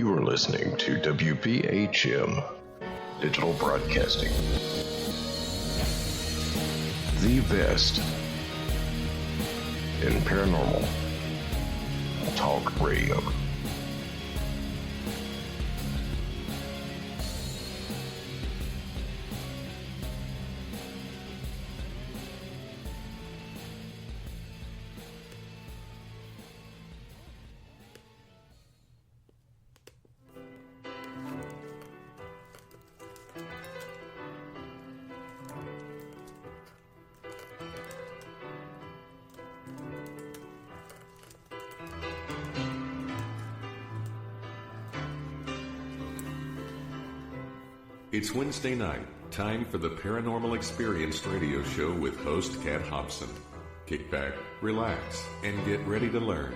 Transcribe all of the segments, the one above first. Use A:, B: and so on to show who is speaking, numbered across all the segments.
A: You are listening to WBHM Digital Broadcasting. The best in paranormal talk radio.
B: It's Wednesday night, time for the Paranormal Experience radio show with host Kat Hobson. Kick back, relax, and get ready to learn.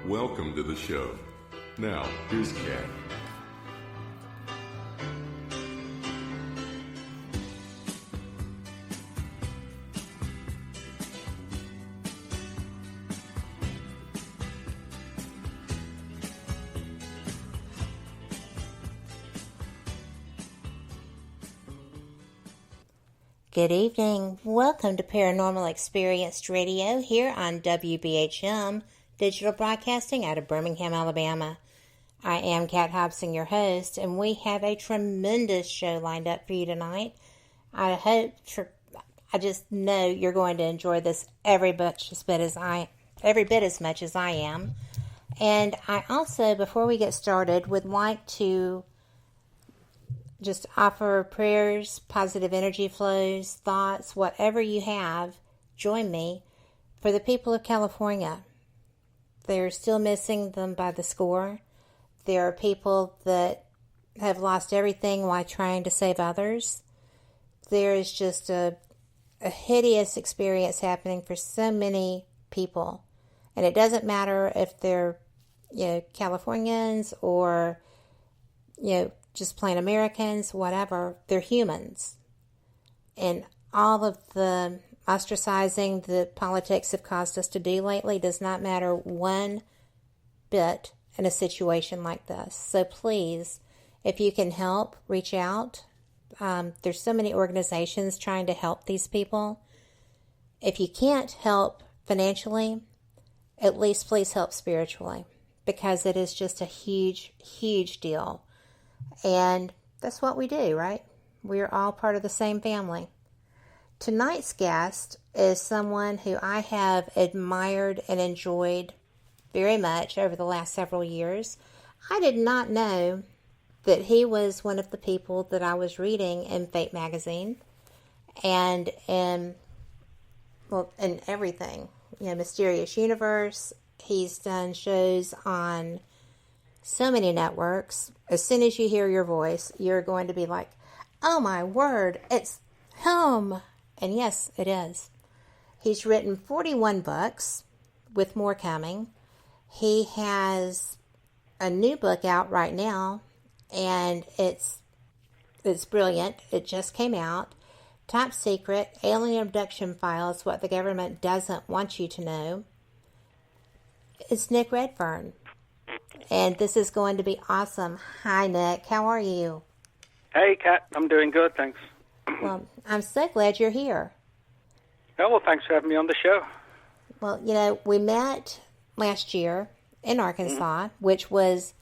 B: Welcome to the show. Now, here's Kat.
C: Good evening. Welcome to Paranormal Experience Radio here on WBHM Digital Broadcasting out of Birmingham, Alabama. I am Kat Hobson, your host, and we have a tremendous show lined up for you tonight. I just know you're going to enjoy this every bit as much as I am. And I also, before we get started, would like to just offer prayers, positive energy flows, thoughts, whatever you have. Join me for the people of California. They're still missing them by the score. There are people that have lost everything while trying to save others. There is just a hideous experience happening for so many people. And it doesn't matter if they're, Californians or, just plain Americans, whatever. They're humans. And all of the ostracizing that politics have caused us to do lately does not matter one bit in a situation like this. So please, if you can help, reach out. There's so many organizations trying to help these people. If you can't help financially, at least please help spiritually, because it is just a huge, huge deal. And that's what we do, right? We're all part of the same family. Tonight's guest is someone who I have admired and enjoyed very much over the last several years. I did not know that he was one of the people that I was reading in Fate magazine and in everything. Mysterious Universe. He's done shows on so many networks. As soon as you hear your voice, you're going to be like, oh my word, it's him. And yes, it is. He's written 41 books, with more coming. He has a new book out right now, and it's brilliant. It just came out. Top Secret, Alien Abduction Files, What the Government Doesn't Want You to Know. It's Nick Redfern. And this is going to be awesome. Hi, Nick. How are you?
D: Hey, Kat. I'm doing good, thanks.
C: Well, I'm so glad you're here.
D: Oh, well, thanks for having me on the show.
C: Well, we met last year in Arkansas, which was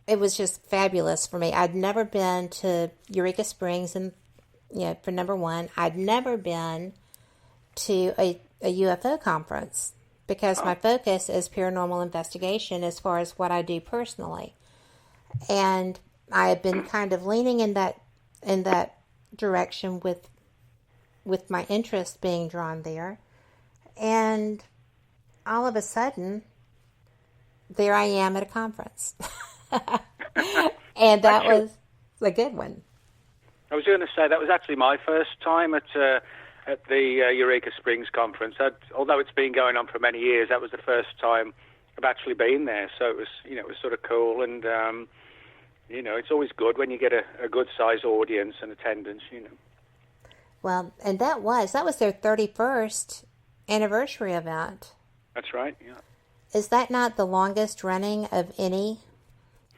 C: just fabulous for me. I'd never been to Eureka Springs, and for number one, I'd never been to a UFO conference, because my focus is paranormal investigation as far as what I do personally. And I have been kind of leaning in that direction with my interest being drawn there. And all of a sudden, there I am at a conference. And that was a good one.
D: I was going to say, that was actually my first time at the Eureka Springs conference. Although it's been going on for many years, that was the first time I've actually been there. So it was, it was sort of cool. And, it's always good when you get a good size audience and attendance,
C: Well, and that was their 31st anniversary event.
D: That's right, yeah.
C: Is that not the longest running of any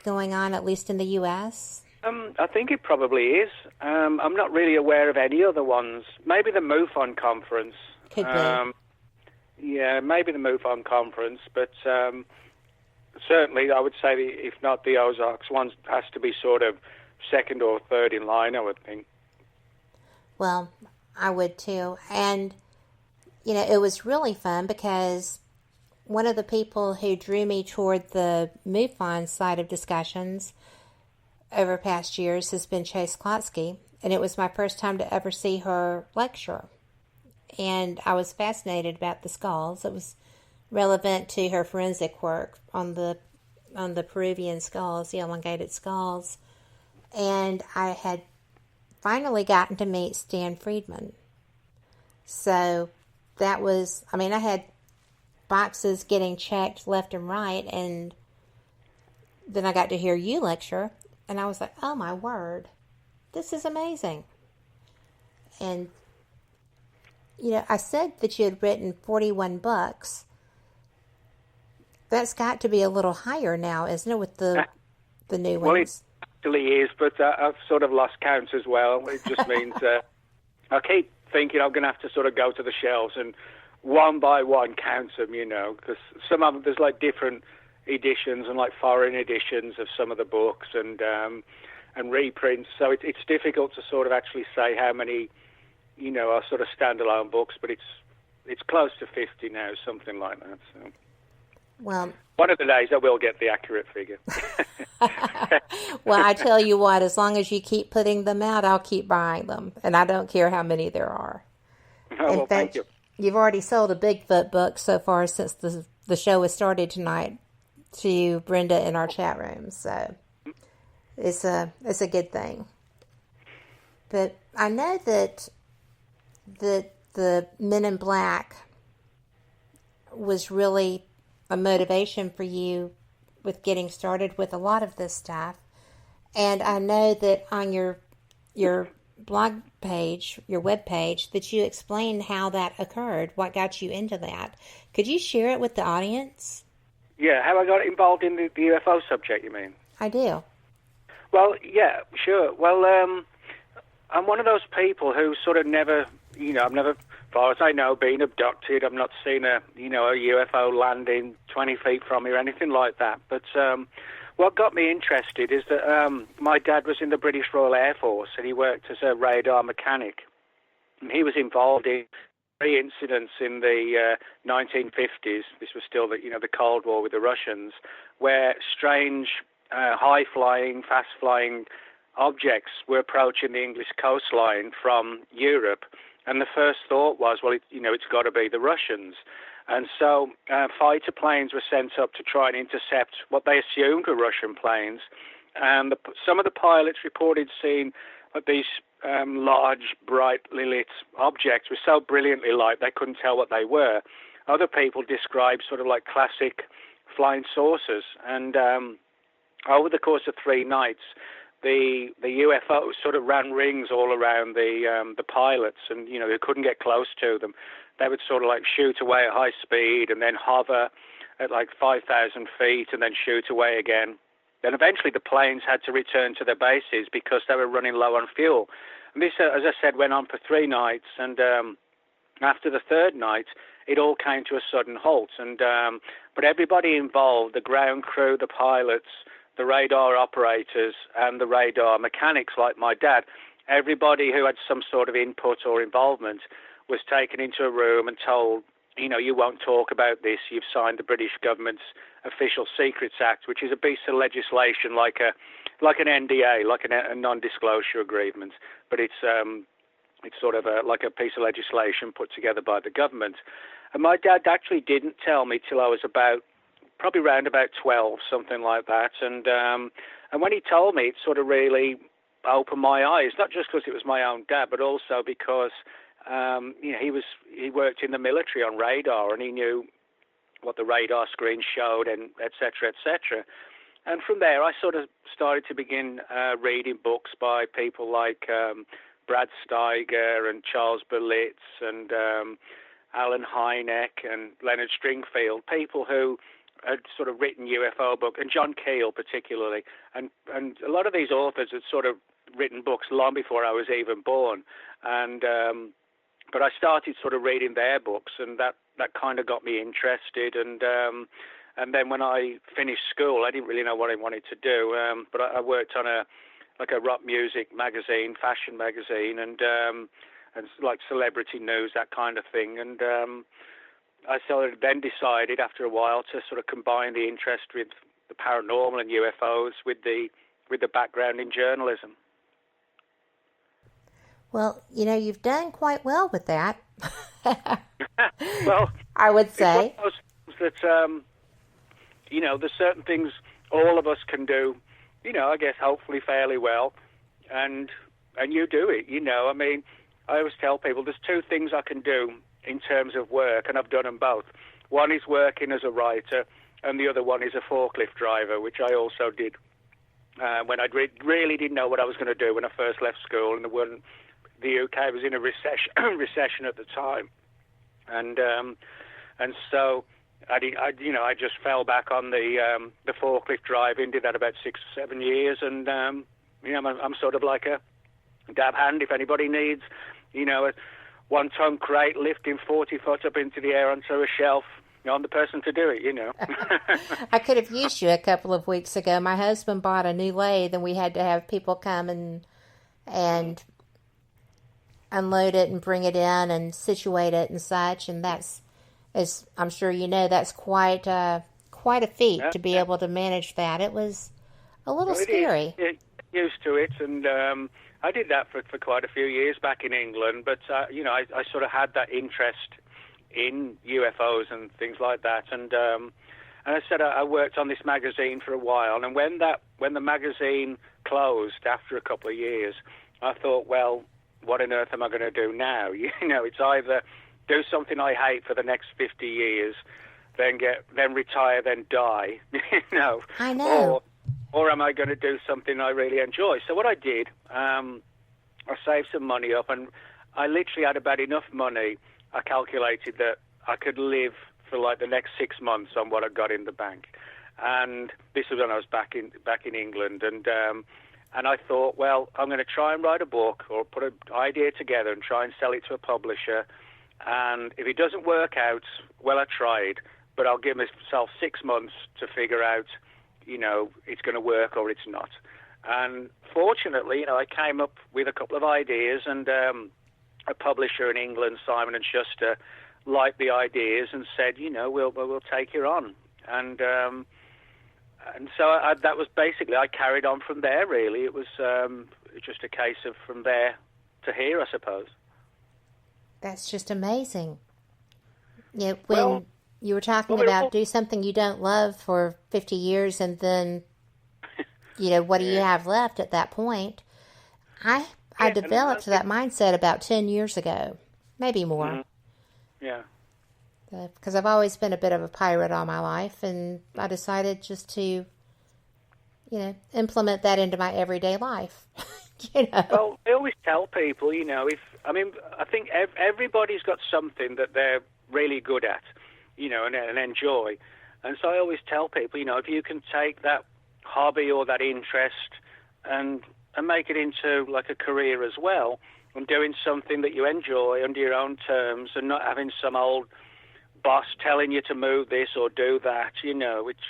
C: going on, at least in the U.S.?
D: I think it probably is. I'm not really aware of any other ones. Maybe the MUFON conference.
C: Could be.
D: Yeah, maybe the MUFON conference, but certainly I would say, if not the Ozarks, one has to be sort of second or third in line, I would think.
C: Well, I would too. And, it was really fun because one of the people who drew me toward the MUFON side of discussions over past years has been Chase Klotsky, and it was my first time to ever see her lecture. And I was fascinated about the skulls. It was relevant to her forensic work on the Peruvian skulls, the elongated skulls. And I had finally gotten to meet Stan Friedman. So that was, I had boxes getting checked left and right, and then I got to hear you lecture, and I was like, oh my word, this is amazing. And, I said that you had written 41 books. That's got to be a little higher now, isn't it, with the new ones?
D: Well, it actually is, but I've sort of lost count as well. It just means I keep thinking I'm going to have to sort of go to the shelves and one by one count them, because some of them, there's like different editions and like foreign editions of some of the books and reprints. So it's difficult to sort of actually say how many, are sort of standalone books, but it's close to 50 now, something like that. So.
C: Well,
D: one of the days I will get the accurate figure.
C: Well, I tell you what, as long as you keep putting them out, I'll keep buying them, and I don't care how many there are.
D: Oh, well, thank you.
C: You've already sold a Bigfoot book so far since the show has started tonight to Brenda in our chat room, so it's a good thing. But I know that the Men in Black was really a motivation for you with getting started with a lot of this stuff. And I know that on your blog page, your web page, that you explained how that occurred, what got you into that. Could you share it with the audience?
D: Yeah, how I got involved in the UFO subject, you mean?
C: I do.
D: Well, yeah, sure. Well, I'm one of those people who sort of never, I've never, as far as I know, been abducted. I've not seen a UFO landing 20 feet from me or anything like that. But what got me interested is that my dad was in the British Royal Air Force, and he worked as a radar mechanic. And he was involved in 3 incidents in the 1950s. This was still the Cold War with the Russians, where strange, high-flying, fast-flying objects were approaching the English coastline from Europe. And the first thought was, well, it's got to be the Russians. And so fighter planes were sent up to try and intercept what they assumed were Russian planes. And some of the pilots reported seeing these large, brightly lit objects were so brilliantly light they couldn't tell what they were. Other people described sort of like classic flying saucers. And over the course of 3 nights, the UFOs sort of ran rings all around the pilots, and they couldn't get close to them. They would sort of like shoot away at high speed and then hover at like 5,000 feet and then shoot away again. Then eventually the planes had to return to their bases because they were running low on fuel. And this, as I said, went on for 3 nights, and after the 3rd night, it all came to a sudden halt. And but everybody involved, the ground crew, the pilots, the radar operators, and the radar mechanics like my dad, everybody who had some sort of input or involvement was taken into a room and told, you won't talk about this. You've signed the British government's Official Secrets Act, which is a piece of legislation like an NDA, like a non-disclosure agreement, but it's sort of like a piece of legislation put together by the government. And my dad actually didn't tell me till I was probably around about 12, something like that. And when he told me, it sort of really opened my eyes, not just because it was my own dad, but also because he worked in the military on radar, and he knew what the radar screen showed, and et cetera, et cetera. And from there, I sort of started to begin reading books by people like Brad Steiger and Charles Berlitz and Alan Hynek and Leonard Stringfield, people who had sort of written UFO book, and John Keel particularly, and a lot of these authors had sort of written books long before I was even born, and but I started sort of reading their books, and that kind of got me interested, and then when I finished school, I didn't really know what I wanted to do, but I worked on a rock music magazine, fashion magazine, and like celebrity news, that kind of thing, and I sort of then decided after a while to sort of combine the interest with the paranormal and UFOs with the background in journalism.
C: Well, you've done quite well with that.
D: Well,
C: I would say.
D: It's one of those things that, there's certain things all of us can do, I guess hopefully fairly well, and you do it, I mean, I always tell people there's two things I can do in terms of work, and I've done them both. One is working as a writer, and the other one is a forklift driver, which I also did when I really didn't know what I was going to do when I first left school, and the UK was in a recession at the time, and so I just fell back on the forklift driving. Did that about 6 or 7 years, and I'm sort of like a dab hand if anybody needs, a 1-ton crate lifting 40 foot up into the air onto a shelf. I'm the person to do it,
C: I could have used you a couple of weeks ago. My husband bought a new lathe, and we had to have people come and unload it and bring it in and situate it and such. And that's, as I'm sure that's quite a feat to be able to manage that. It was a little scary.
D: Used to it, and I did that for quite a few years back in England. But I sort of had that interest in UFOs and things like that, and I said I worked on this magazine for a while, and when the magazine closed after a couple of years, I thought, well, what on earth am I going to do now? It's either do something I hate for the next 50 years, then retire, then die,
C: I know.
D: Or am I going to do something I really enjoy? So what I did, I saved some money up, and I literally had about enough money. I calculated that I could live for like the next 6 months on what I got in the bank, and this was when I was back in England, and I thought, well, I'm going to try and write a book or put an idea together and try and sell it to a publisher, and if it doesn't work out, well, I tried, but I'll give myself 6 months to figure out, it's going to work or it's not. And fortunately, I came up with a couple of ideas, and a publisher in England, Simon & Schuster, liked the ideas and said, we'll take you on. And so that was basically, I carried on from there, really. It was just a case of from there to here, I suppose. That's
C: just amazing. When you were talking about do something you don't love for 50 years and then, what do you have left at that point? I developed that mindset about 10 years ago, maybe more.
D: Mm-hmm. Yeah.
C: Because I've always been a bit of a pirate all my life, and I decided just to, implement that into my everyday life.
D: Well, I always tell people, I think everybody's got something that they're really good at, and enjoy. And so I always tell people, if you can take that hobby or that interest and make it into like a career as well, and doing something that you enjoy under your own terms, and not having some old boss telling you to move this or do that, which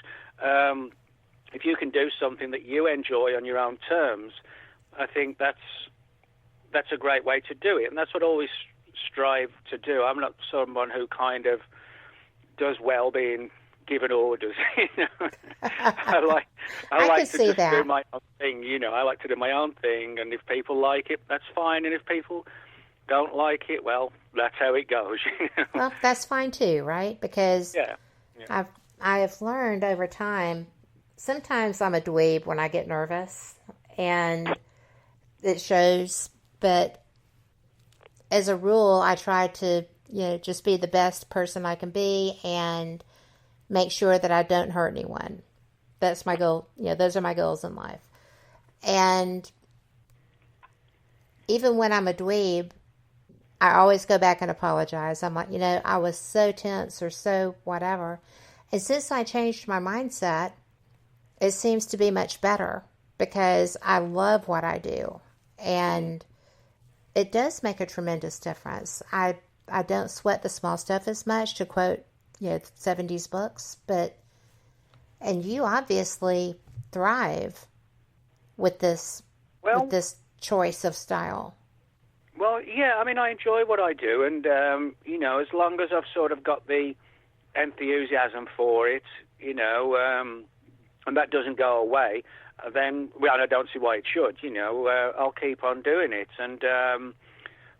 D: if you can do something that you enjoy on your own terms, I think that's a great way to do it, and that's what I always strive to do. I'm not someone who kind of does well being given orders. I like to just do my own thing. I like to do my own thing, and if people like it, that's fine, and if people don't like it, well, that's how it goes.
C: Well, that's fine too, right? Because I have learned over time. Sometimes I'm a dweeb when I get nervous, and it shows. But as a rule, I try to just be the best person I can be and make sure that I don't hurt anyone. That's my goal. Those are my goals in life. And even when I'm a dweeb, I always go back and apologize. I'm like, I was so tense or so whatever. And since I changed my mindset, it seems to be much better because I love what I do. And it does make a tremendous difference. I don't sweat the small stuff as much, to quote, 70s books, and you obviously thrive with this choice of style.
D: Well, yeah, I mean, I enjoy what I do, and, as long as I've sort of got the enthusiasm for it, and that doesn't go away, then, I don't see why it should, I'll keep on doing it. And,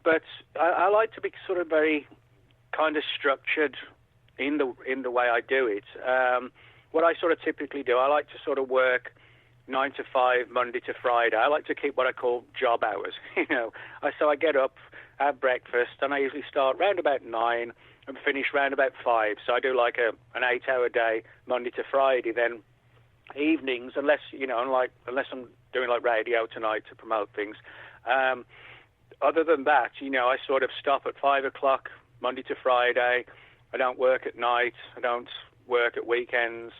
D: but I like to be sort of very kind of structured in the way I do it. What I sort of typically do, I like to sort of work 9 to 5, Monday to Friday. I like to keep what I call job hours, So I get up, have breakfast, and I usually start round about 9 and finish round about 5. So I do like an 8-hour day, Monday to Friday. Then evenings, unless I'm doing like radio tonight to promote things. Other than that, I sort of stop at 5 o'clock Monday to Friday. I don't work at night. I don't work at weekends.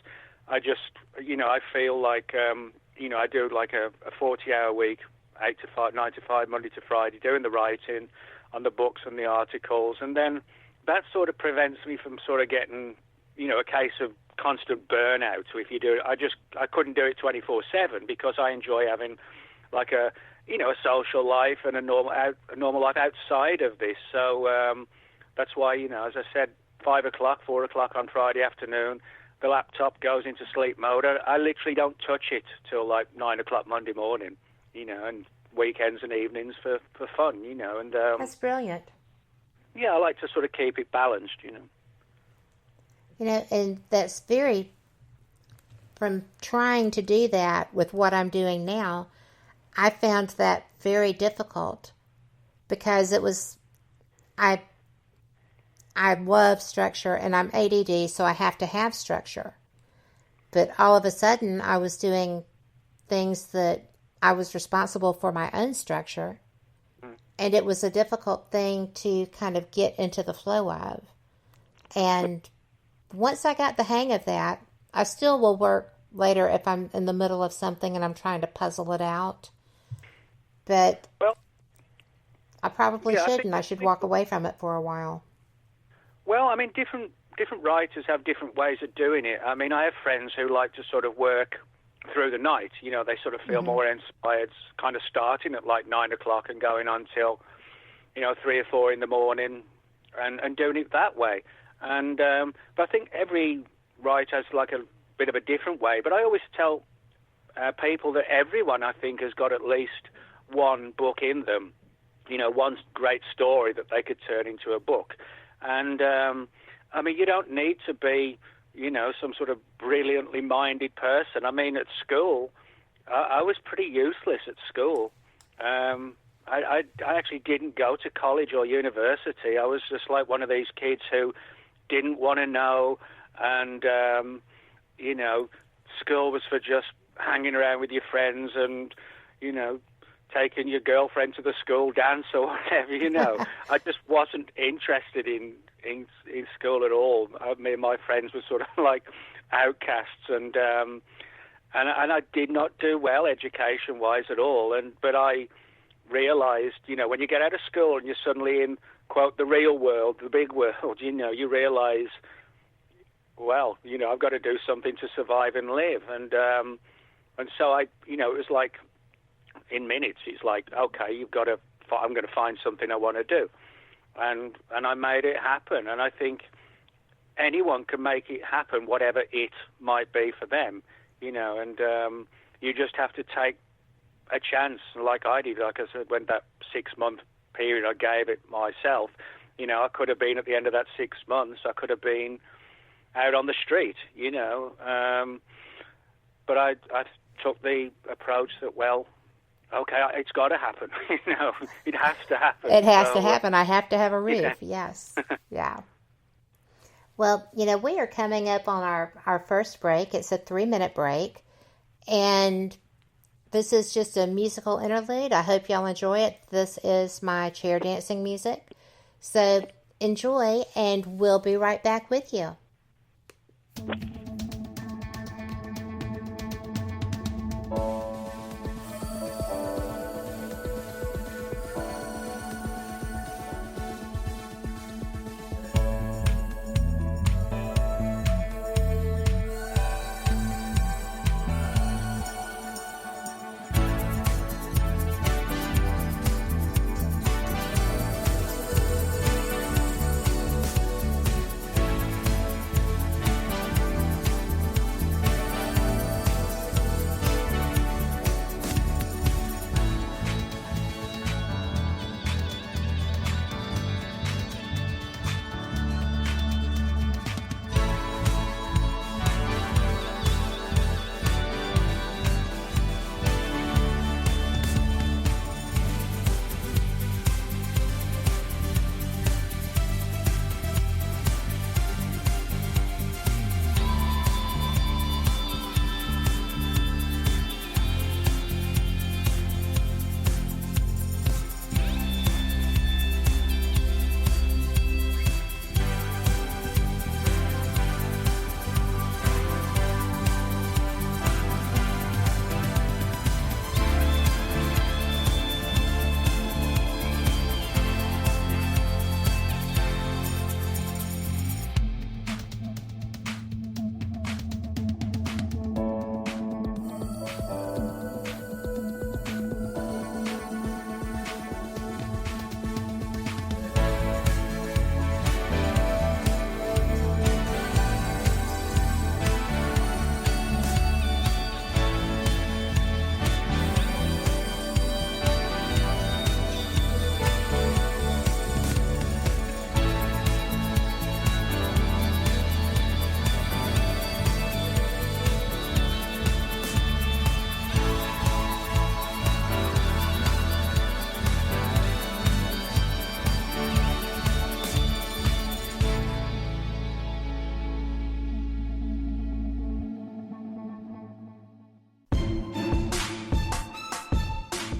D: I just, I feel like, I do like a 40-hour week, 8 to 5, 9 to 5, Monday to Friday, doing the writing on the books and the articles. And then that sort of prevents me from sort of getting, a case of constant burnout. So if you do it, I couldn't do it 24/7 because I enjoy having like a social life and a normal life outside of this. So that's why, as I said, 5 o'clock, 4 o'clock on Friday afternoon, the laptop goes into sleep mode. I literally don't touch it till like 9 o'clock Monday morning, and weekends and evenings for fun, and
C: that's brilliant.
D: Yeah, I like to sort of keep it balanced,
C: and that's from trying to do that with what I'm doing now, I found that very difficult because I love structure, and I'm ADD, so I have to have structure. But all of a sudden, I was doing things that I was responsible for my own structure, and it was a difficult thing to kind of get into the flow of. And once I got the hang of that, I still will work later if I'm in the middle of something and I'm trying to puzzle it out. But I probably shouldn't. I should walk away from it for a while.
D: Well, I mean, different writers have different ways of doing it. I mean, I have friends who like to sort of work through the night. They sort of feel more inspired, kind of starting at like 9 o'clock and going on till, 3 or 4 in the morning and doing it that way. And but I think every writer has like a bit of a different way. But I always tell people that everyone, I think, has got at least one book in them, one great story that they could turn into a book. And, I mean, you don't need to be, some sort of brilliantly minded person. I mean, at school, I was pretty useless at school. I actually didn't go to college or university. I was just like one of these kids who didn't want to know. And, school was for just hanging around with your friends and, taking your girlfriend to the school dance or whatever, I just wasn't interested in school at all. Me and my friends were sort of like outcasts, and I did not do well education-wise at all. But I realized, when you get out of school and you're suddenly in, quote, the real world, the big world, you realize, well, I've got to do something to survive and live. And so it was like, in minutes, it's like, okay, I'm going to find something I want to do. And I made it happen. And I think anyone can make it happen, whatever it might be for them, and you just have to take a chance like I did. Like I said, when that 6-month period I gave it myself, I could have been at the end of that 6 months, I could have been out on the street, but I took the approach that, well, okay, it's got to happen. It has to happen.
C: It has to happen. I have to have a roof. Yes. Yeah. Well, we are coming up on our first break. It's a 3-minute break. And this is just a musical interlude. I hope y'all enjoy it. This is my chair dancing music. So enjoy, and we'll be right back with you.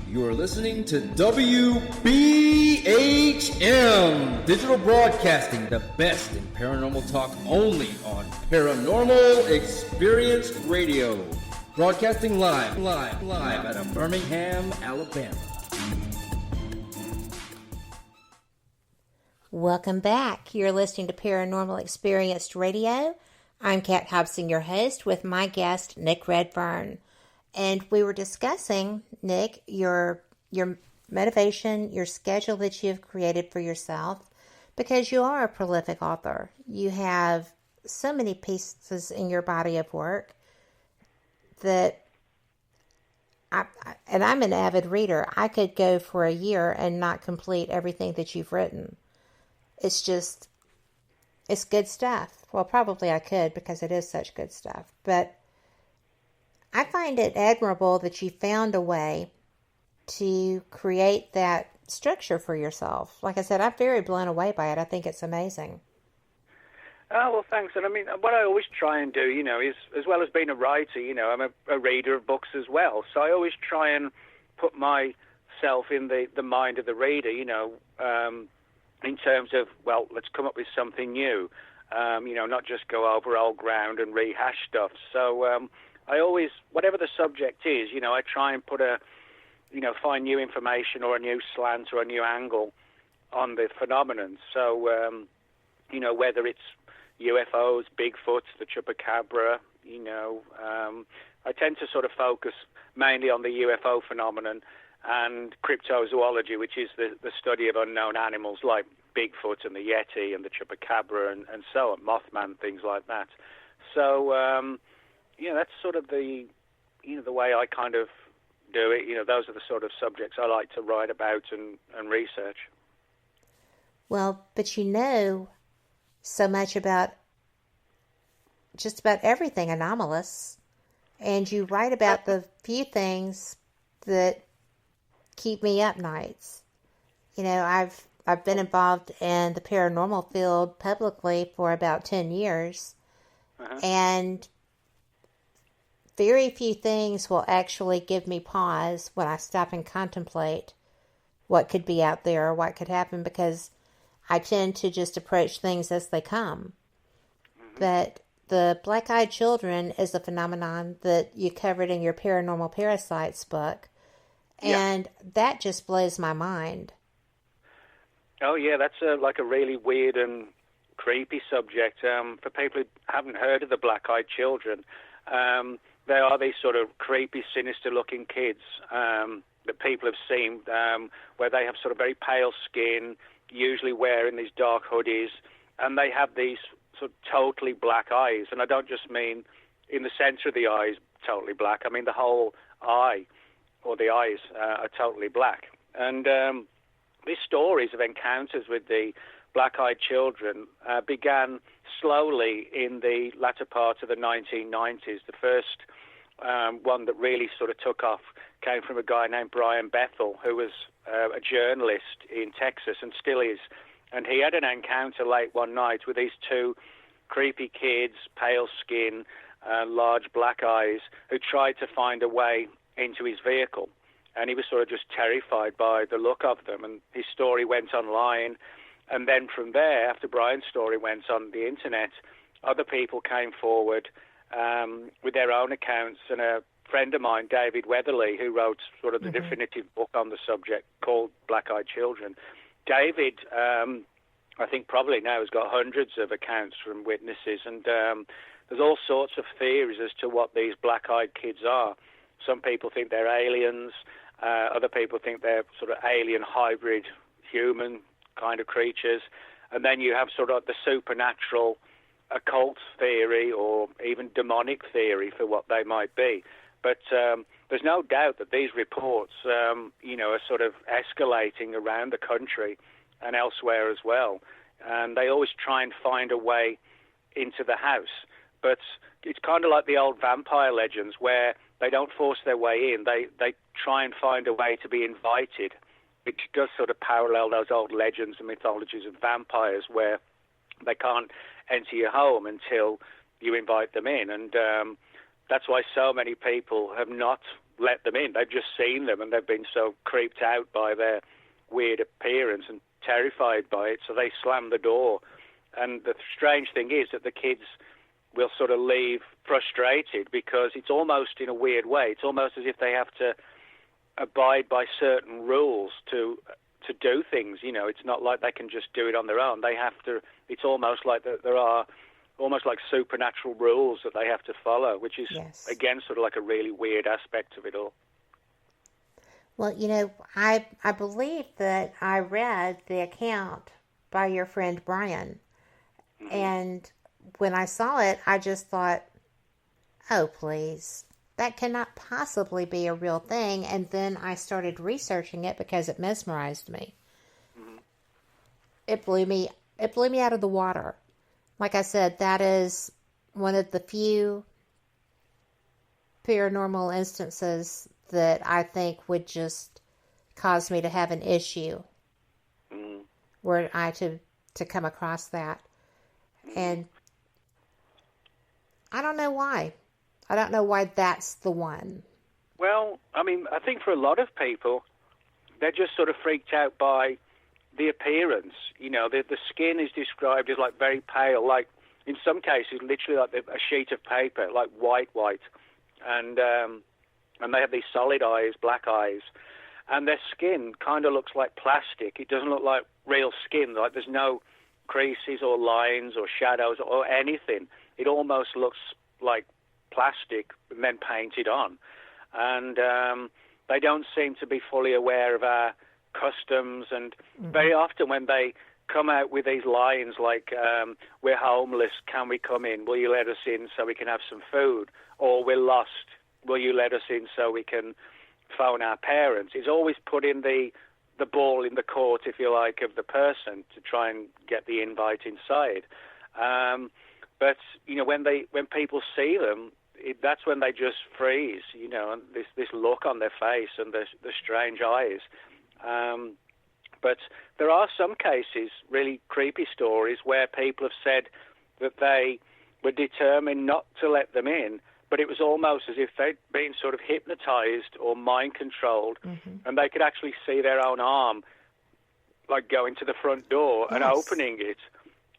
E: You are listening to WBHM Digital Broadcasting, the best in paranormal talk, only on Paranormal Experience Radio. Broadcasting live out of Birmingham, Alabama.
C: Welcome back. You're listening to Paranormal Experience Radio. I'm Kat Hobson, your host, with my guest, Nick Redfern. And we were discussing, Nick, your motivation, your schedule that you have created for yourself, because you are a prolific author. You have so many pieces in your body of work that, and I'm an avid reader, I could go for a year and not complete everything that you've written. It's good stuff. Well, probably I could, because it is such good stuff. But I find it admirable that you found a way to create that structure for yourself. Like I said, I'm very blown away by it. I think it's amazing.
D: Oh, well, thanks. And I mean, what I always try and do, is, as well as being a writer, I'm a reader of books as well. So I always try and put myself in the mind of the reader, in terms of, well, let's come up with something new, not just go over old ground and rehash stuff. So I always, whatever the subject is, I try and put find new information or a new slant or a new angle on the phenomenon. So, whether it's UFOs, Bigfoot, the Chupacabra, I tend to sort of focus mainly on the UFO phenomenon and cryptozoology, which is the study of unknown animals like Bigfoot and the Yeti and the Chupacabra and so on, Mothman, things like that. So, that's sort of the way I kind of do it. Those are the sort of subjects I like to write about and research.
C: Well, but so much about just about everything anomalous, and you write about the few things that keep me up nights. I've been involved in the paranormal field publicly for about 10 years, and very few things will actually give me pause when I stop and contemplate what could be out there or what could happen, because I tend to just approach things as they come. But the black-eyed children is a phenomenon that you covered in your Paranormal Parasites book, and that just blows my mind.
D: Oh, yeah, that's like a really weird and creepy subject. For people who haven't heard of the black-eyed children, they are these sort of creepy, sinister-looking kids that people have seen, where they have sort of very pale skin, usually wearing these dark hoodies, and they have these sort of totally black eyes. And I don't just mean in the center of the eyes totally black. I mean the whole eye, or the eyes, are totally black. And these stories of encounters with the black-eyed children began slowly in the latter part of the 1990s. The first one that really sort of took off came from a guy named Brian Bethel, who was a journalist in Texas and still is. And he had an encounter late one night with these two creepy kids, pale skin, large black eyes, who tried to find a way into his vehicle. And he was sort of just terrified by the look of them. And his story went online. And then from there, after Brian's story went on the internet, other people came forward with their own accounts. And a friend of mine, David Weatherly, who wrote sort of the definitive book on the subject called Black-Eyed Children. David, I think probably now has got hundreds of accounts from witnesses. And there's all sorts of theories as to what these black-eyed kids are. Some people think they're aliens. Other people think they're sort of alien hybrid human kind of creatures. And then you have sort of the supernatural occult theory or even demonic theory for what they might be. But there's no doubt that these reports, are sort of escalating around the country and elsewhere as well. And they always try and find a way into the house. But it's kind of like the old vampire legends where they don't force their way in. They try and find a way to be invited, which does sort of parallel those old legends and mythologies of vampires where they can't enter your home until you invite them in. And that's why so many people have not let them in. They've just seen them and they've been so creeped out by their weird appearance and terrified by it, so they slam the door. And the strange thing is that the kids will sort of leave frustrated because it's almost in a weird way. It's almost as if they have to abide by certain rules to do things. You know, it's not like they can just do it on their own. They have to. It's almost like there are almost like supernatural rules that they have to follow, which is again sort of like a really weird aspect of it all.
C: Well, you know, I believe that I read the account by your friend Brian, and when I saw it, I just thought, oh, please, that cannot possibly be a real thing. And then I started researching it because it mesmerized me. It blew me out of the water. Like I said, that is one of the few paranormal instances that I think would just cause me to have an issue were I to come across that. And I don't know why. I don't know why that's the one.
D: Well, I mean, I think for a lot of people, they're just sort of freaked out by the appearance. You know, the skin is described as like very pale, like in some cases literally like a sheet of paper, like white. And they have these solid eyes, black eyes. And their skin kind of looks like plastic. It doesn't look like real skin. Like there's no creases or lines or shadows or anything. It almost looks like plastic and then painted on. And they don't seem to be fully aware of our customs. And very often when they come out with these lines like, we're homeless, can we come in? Will you let us in so we can have some food? Or we're lost, will you let us in so we can phone our parents? It's always putting the ball in the court, if you like, of the person to try and get the invite inside. But you know, when people see them, that's when they just freeze. You know, and this look on their face and the strange eyes. But there are some cases, really creepy stories, where people have said that they were determined not to let them in, but it was almost as if they'd been sort of hypnotized or mind-controlled, and they could actually see their own arm, like going to the front door and opening it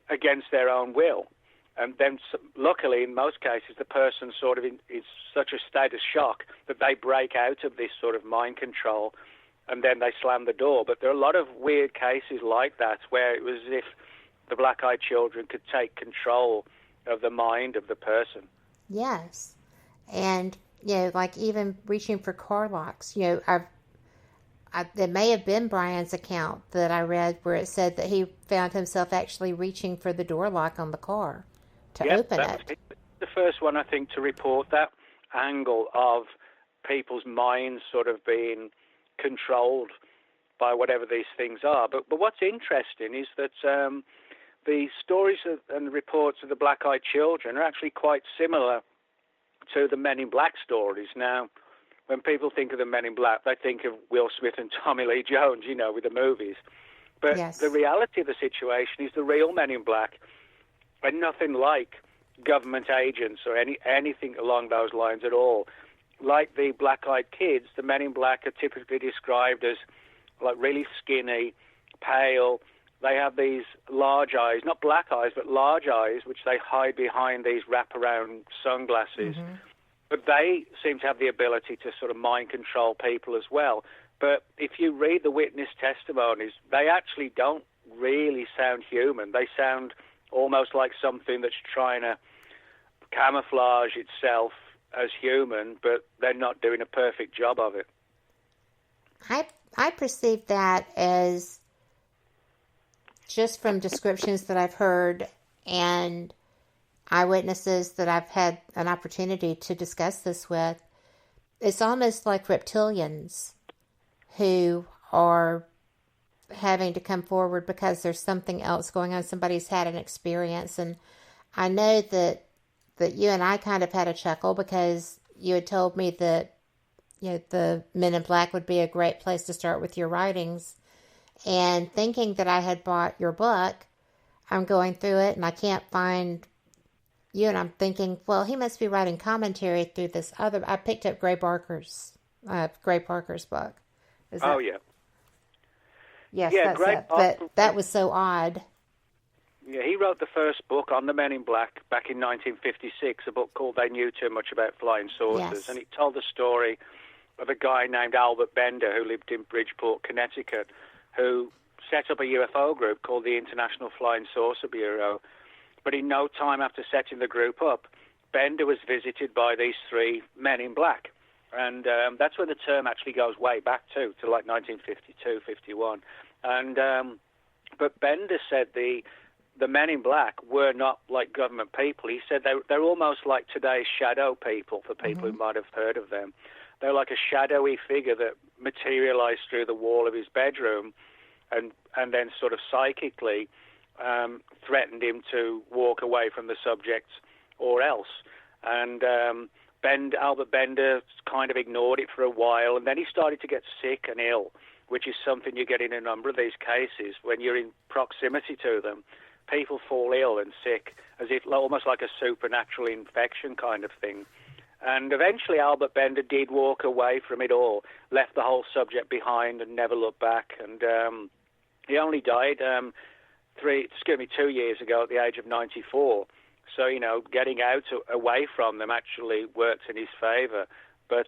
D: against their own will. And then, luckily, in most cases, the person sort of is such a state of shock that they break out of this sort of mind control, and then they slam the door. But there are a lot of weird cases like that where it was as if the black-eyed children could take control of the mind of the person.
C: Yes. And, like even reaching for car locks. It may have been Brian's account that I read where it said that he found himself actually reaching for the door lock on the car to open it.
D: The first one, I think, to report that angle of people's minds sort of being controlled by whatever these things are. But what's interesting is that the stories and reports of the black-eyed children are actually quite similar to the Men in Black stories. Now, when people think of the Men in Black, they think of Will Smith and Tommy Lee Jones, with the movies. But the reality of the situation is the real Men in Black are nothing like government agents or anything along those lines at all. Like the black-eyed kids, the Men in Black are typically described as like really skinny, pale. They have these large eyes, not black eyes, but large eyes, which they hide behind these wraparound sunglasses. Mm-hmm. But they seem to have the ability to sort of mind control people as well. But if you read the witness testimonies, they actually don't really sound human. They sound almost like something that's trying to camouflage itself as human, but they're not doing a perfect job of it.
C: I perceive that as, just from descriptions that I've heard and eyewitnesses that I've had an opportunity to discuss this with, it's almost like reptilians who are having to come forward because there's something else going on. Somebody's had an experience. And I know that you and I kind of had a chuckle because you had told me that the Men in Black would be a great place to start with your writings. And thinking that I had bought your book, I'm going through it and I can't find you, and I'm thinking, well, he must be writing commentary through this other. I picked up Gray Parker's book.
D: Yeah.
C: Yes, that's it. But that was so odd.
D: Yeah, he wrote the first book on the Men in Black back in 1956, a book called They Knew Too Much About Flying Saucers. Yes. And it told the story of a guy named Albert Bender who lived in Bridgeport, Connecticut, who set up a UFO group called the International Flying Saucer Bureau. But in no time after setting the group up, Bender was visited by these three Men in Black. And that's where the term actually goes way back to like 1952, 51. And but Bender said the Men in Black were not like government people. He said they're almost like today's shadow people, for people who might have heard of them. They're like a shadowy figure that materialized through the wall of his bedroom and then sort of psychically threatened him to walk away from the subject or else. And Albert Bender kind of ignored it for a while, and then he started to get sick and ill, which is something you get in a number of these cases. When you're in proximity to them, people fall ill and sick, as if almost like a supernatural infection kind of thing. And eventually Albert Bender did walk away from it all, left the whole subject behind and never looked back. And he only died 2 years ago at the age of 94. So, getting away from them actually worked in his favor. But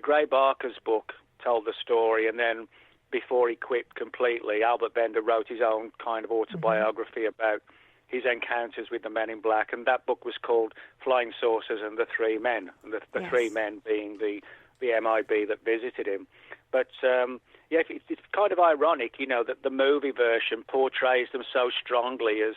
D: Gray Barker's book told the story, and then before he quit completely, Albert Bender wrote his own kind of autobiography about his encounters with the Men in Black, and that book was called Flying Saucers and the Three Men, and the three men being the MIB that visited him. But it's kind of ironic, that the movie version portrays them so strongly as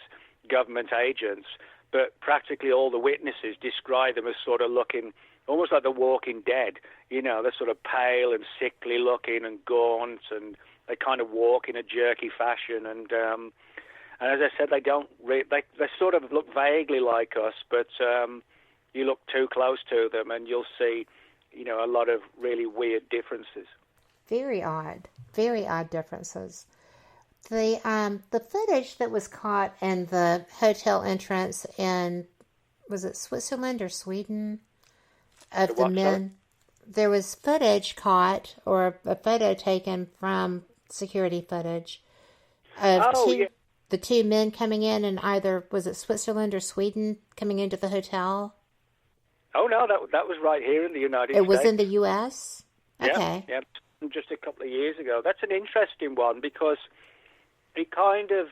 D: government agents, but practically all the witnesses describe them as sort of looking almost like the Walking Dead. They're sort of pale and sickly looking and gaunt, and they kind of walk in a jerky fashion. And as I said, they sort of look vaguely like us, but you look too close to them and you'll see, a lot of really weird differences.
C: Very odd differences. The footage that was caught in the hotel entrance in, was it Switzerland or Sweden, of the men, there was footage caught, or a photo taken from security footage of the two men coming in and either, was it Switzerland or Sweden, coming into the hotel?
D: Oh, no, that was right here in the United States.
C: It was in the U.S.?
D: Yeah,
C: Okay.
D: yeah, just a couple of years ago. That's an interesting one because it kind of,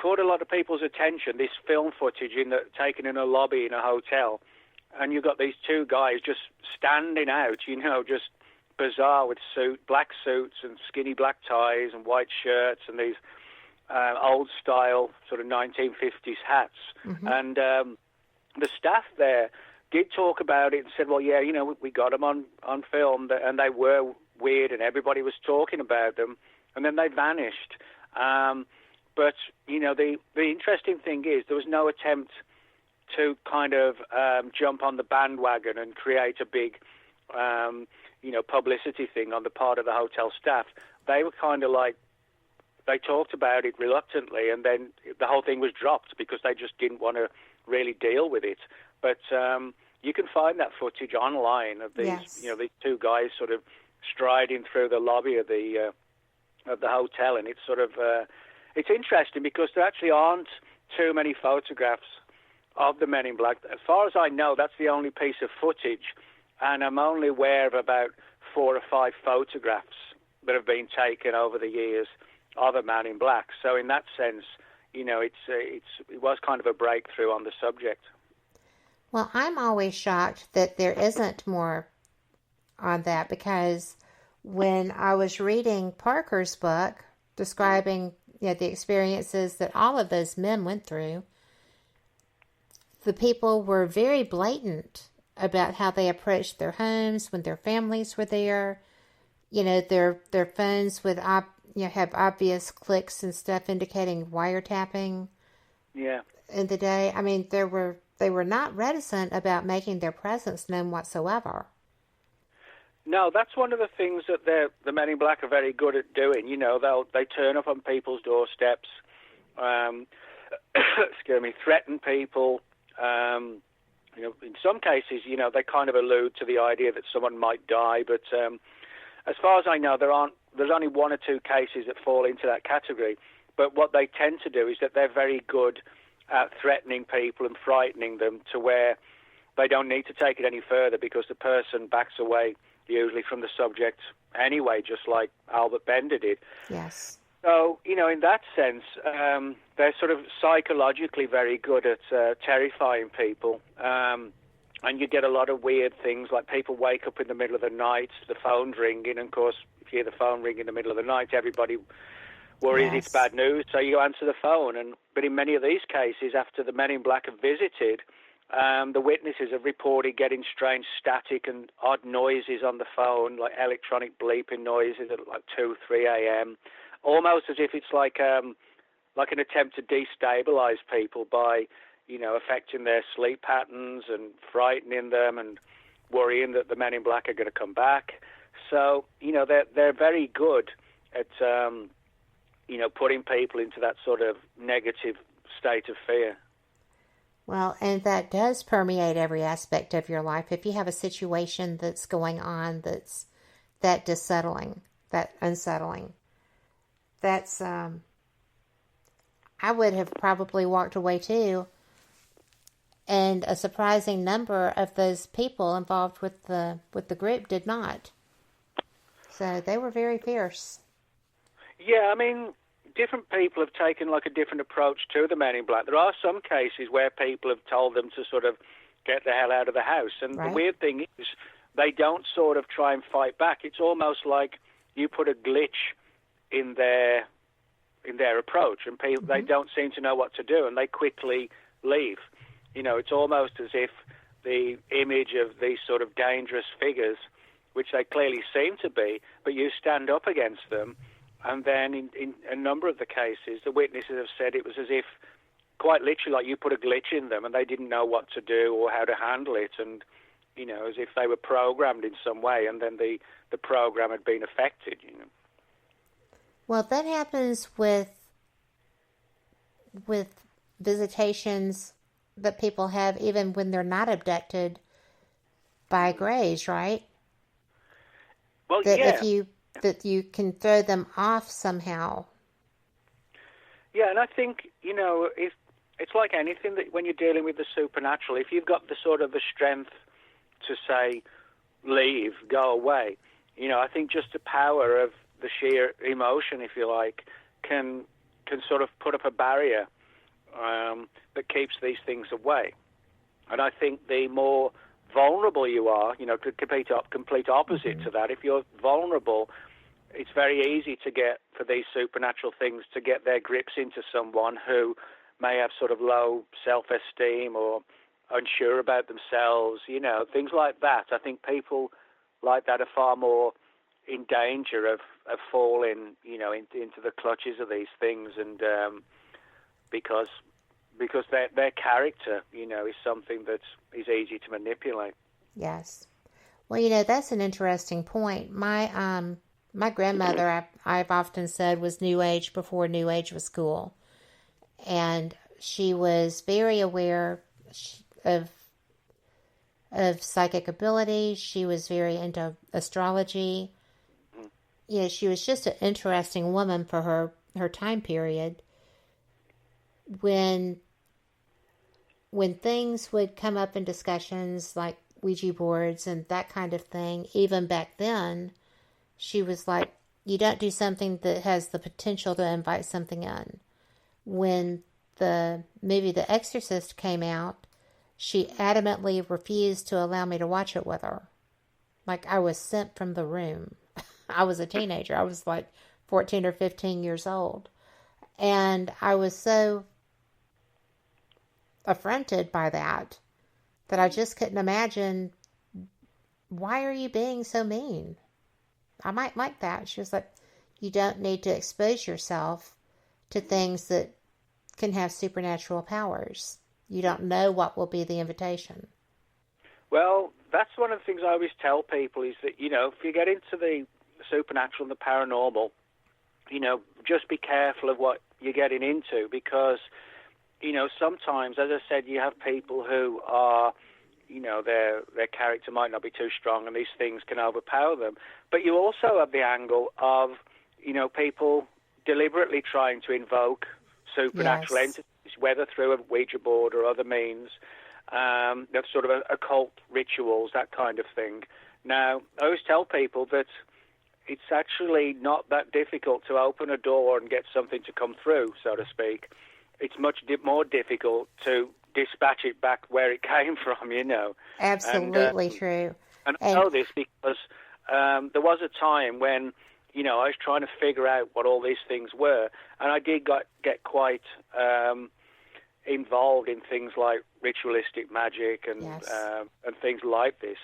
D: caught a lot of people's attention, this film footage taken in a lobby in a hotel. And you've got these two guys just standing out, just bizarre with black suits and skinny black ties and white shirts and these old-style sort of 1950s hats. Mm-hmm. And the staff there did talk about it and said, well, yeah, we got them on film, and they were weird, and everybody was talking about them, and then they vanished. But, the interesting thing is there was no attempt to kind of jump on the bandwagon and create a big, publicity thing on the part of the hotel staff. They were kind of like, they talked about it reluctantly, and then the whole thing was dropped because they just didn't want to really deal with it. But you can find that footage online of these,
C: yes.
D: These two guys sort of striding through the lobby of the hotel, and it's sort of it's interesting because there actually aren't too many photographs of the Men in Black. As far as I know, that's the only piece of footage, and I'm only aware of about 4 or 5 photographs that have been taken over the years of a Man in Black. So in that sense, it was kind of a breakthrough on the subject.
C: Well, I'm always shocked that there isn't more on that, because when I was reading Parker's book describing the experiences that all of those men went through, the people were very blatant about how they approached their homes when their families were there. Their phones would have obvious clicks and stuff indicating wiretapping.
D: Yeah.
C: In the day, I mean, they were not reticent about making their presence known whatsoever.
D: No, that's one of the things that the Men in Black are very good at doing. They turn up on people's doorsteps, threaten people. In some cases, they kind of allude to the idea that someone might die. But as far as I know, there's only 1 or 2 cases that fall into that category. But what they tend to do is that they're very good at threatening people and frightening them to where they don't need to take it any further because the person backs away usually from the subject anyway, just like Albert Bender did.
C: Yes.
D: So, in that sense, they're sort of psychologically very good at terrifying people. And you get a lot of weird things, like people wake up in the middle of the night, the phone's ringing, and of course, if you hear the phone ring in the middle of the night, everybody worries it's bad news, so you answer the phone. But in many of these cases, after the Men in Black have visited, the witnesses have reported getting strange static and odd noises on the phone, like electronic bleeping noises at like 2, 3 a.m., almost as if it's like an attempt to destabilize people by, affecting their sleep patterns and frightening them and worrying that the Men in Black are going to come back. So, they're very good at, putting people into that sort of negative state of fear.
C: Well, and that does permeate every aspect of your life. If you have a situation that's going on that's that unsettling, that's, I would have probably walked away too. And a surprising number of those people involved with the group did not. So they were very fierce.
D: Yeah, I mean, different people have taken like a different approach to the Men in Black. There are some cases where people have told them to sort of get the hell out of the house. And
C: right.
D: The weird thing is they don't sort of try and fight back. It's almost like you put a glitch in their approach, and people they don't seem to know what to do, and they quickly leave. It's almost as if the image of these sort of dangerous figures, which they clearly seem to be, but you stand up against them. And then in a number of the cases, the witnesses have said it was as if, quite literally, like you put a glitch in them and they didn't know what to do or how to handle it. And, as if they were programmed in some way, and then the program had been affected,
C: Well, that happens with visitations that people have even when they're not abducted by Greys, right?
D: Well,
C: that you can throw them off somehow.
D: Yeah, and I think, if it's like anything that when you're dealing with the supernatural, if you've got the sort of the strength to say, leave, go away, I think just the power of the sheer emotion, if you like, can sort of put up a barrier that keeps these things away. And I think the more vulnerable you are, complete opposite to that. If you're vulnerable, it's very easy for these supernatural things to get their grips into someone who may have sort of low self-esteem or unsure about themselves, things like that. I think people like that are far more in danger of falling, into the clutches of these things, and because their character, is something that is easy to manipulate.
C: Yes. Well, that's an interesting point. My grandmother, I've often said, was New Age before New Age was cool. And she was very aware of psychic ability. She was very into astrology. She was just an interesting woman for her time period. When things would come up in discussions like Ouija boards and that kind of thing, even back then, she was like, you don't do something that has the potential to invite something in. When the movie The Exorcist came out, she adamantly refused to allow me to watch it with her. Like, I was sent from the room. I was a teenager. I was like 14 or 15 years old. And I was so affronted by that I just couldn't imagine, why are you being so mean? I might like that. She was like, you don't need to expose yourself to things that can have supernatural powers. You don't know what will be the invitation.
D: Well, that's one of the things I always tell people is that, if you get into the supernatural and the paranormal, just be careful of what you're getting into, because, sometimes, as I said, you have people who are, their character might not be too strong and these things can overpower them. But you also have the angle of, people deliberately trying to invoke supernatural entities, whether through a Ouija board or other means, of sort of occult rituals, that kind of thing. Now, I always tell people that it's actually not that difficult to open a door and get something to come through, so to speak. It's much more difficult to dispatch it back where it came from,
C: Absolutely true.
D: And I know this because there was a time when, I was trying to figure out what all these things were, and I did get quite involved in things like ritualistic magic and things like this.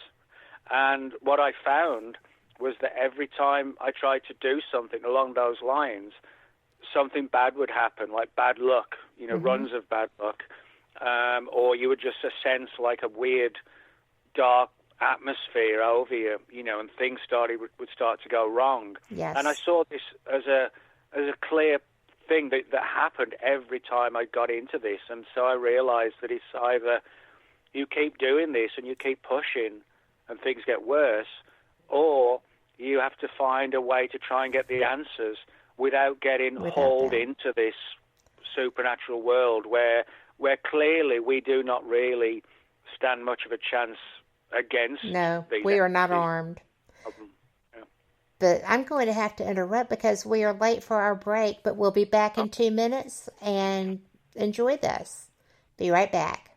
D: And what I found was that every time I tried to do something along those lines, something bad would happen, like bad luck, runs of bad luck, or you would just sense like a weird, dark atmosphere over you, and things would start to go wrong.
C: Yes.
D: And I saw this as a clear thing that happened every time I got into this, and so I realized that it's either you keep doing this and you keep pushing and things get worse, or you have to find a way to try and get the answers without getting hauled into this supernatural world where clearly we do not really stand much of a chance against.
C: No, we are not armed.
D: Yeah.
C: But I'm going to have to interrupt because we are late for our break, but we'll be back in 2 minutes, and enjoy this. Be right back.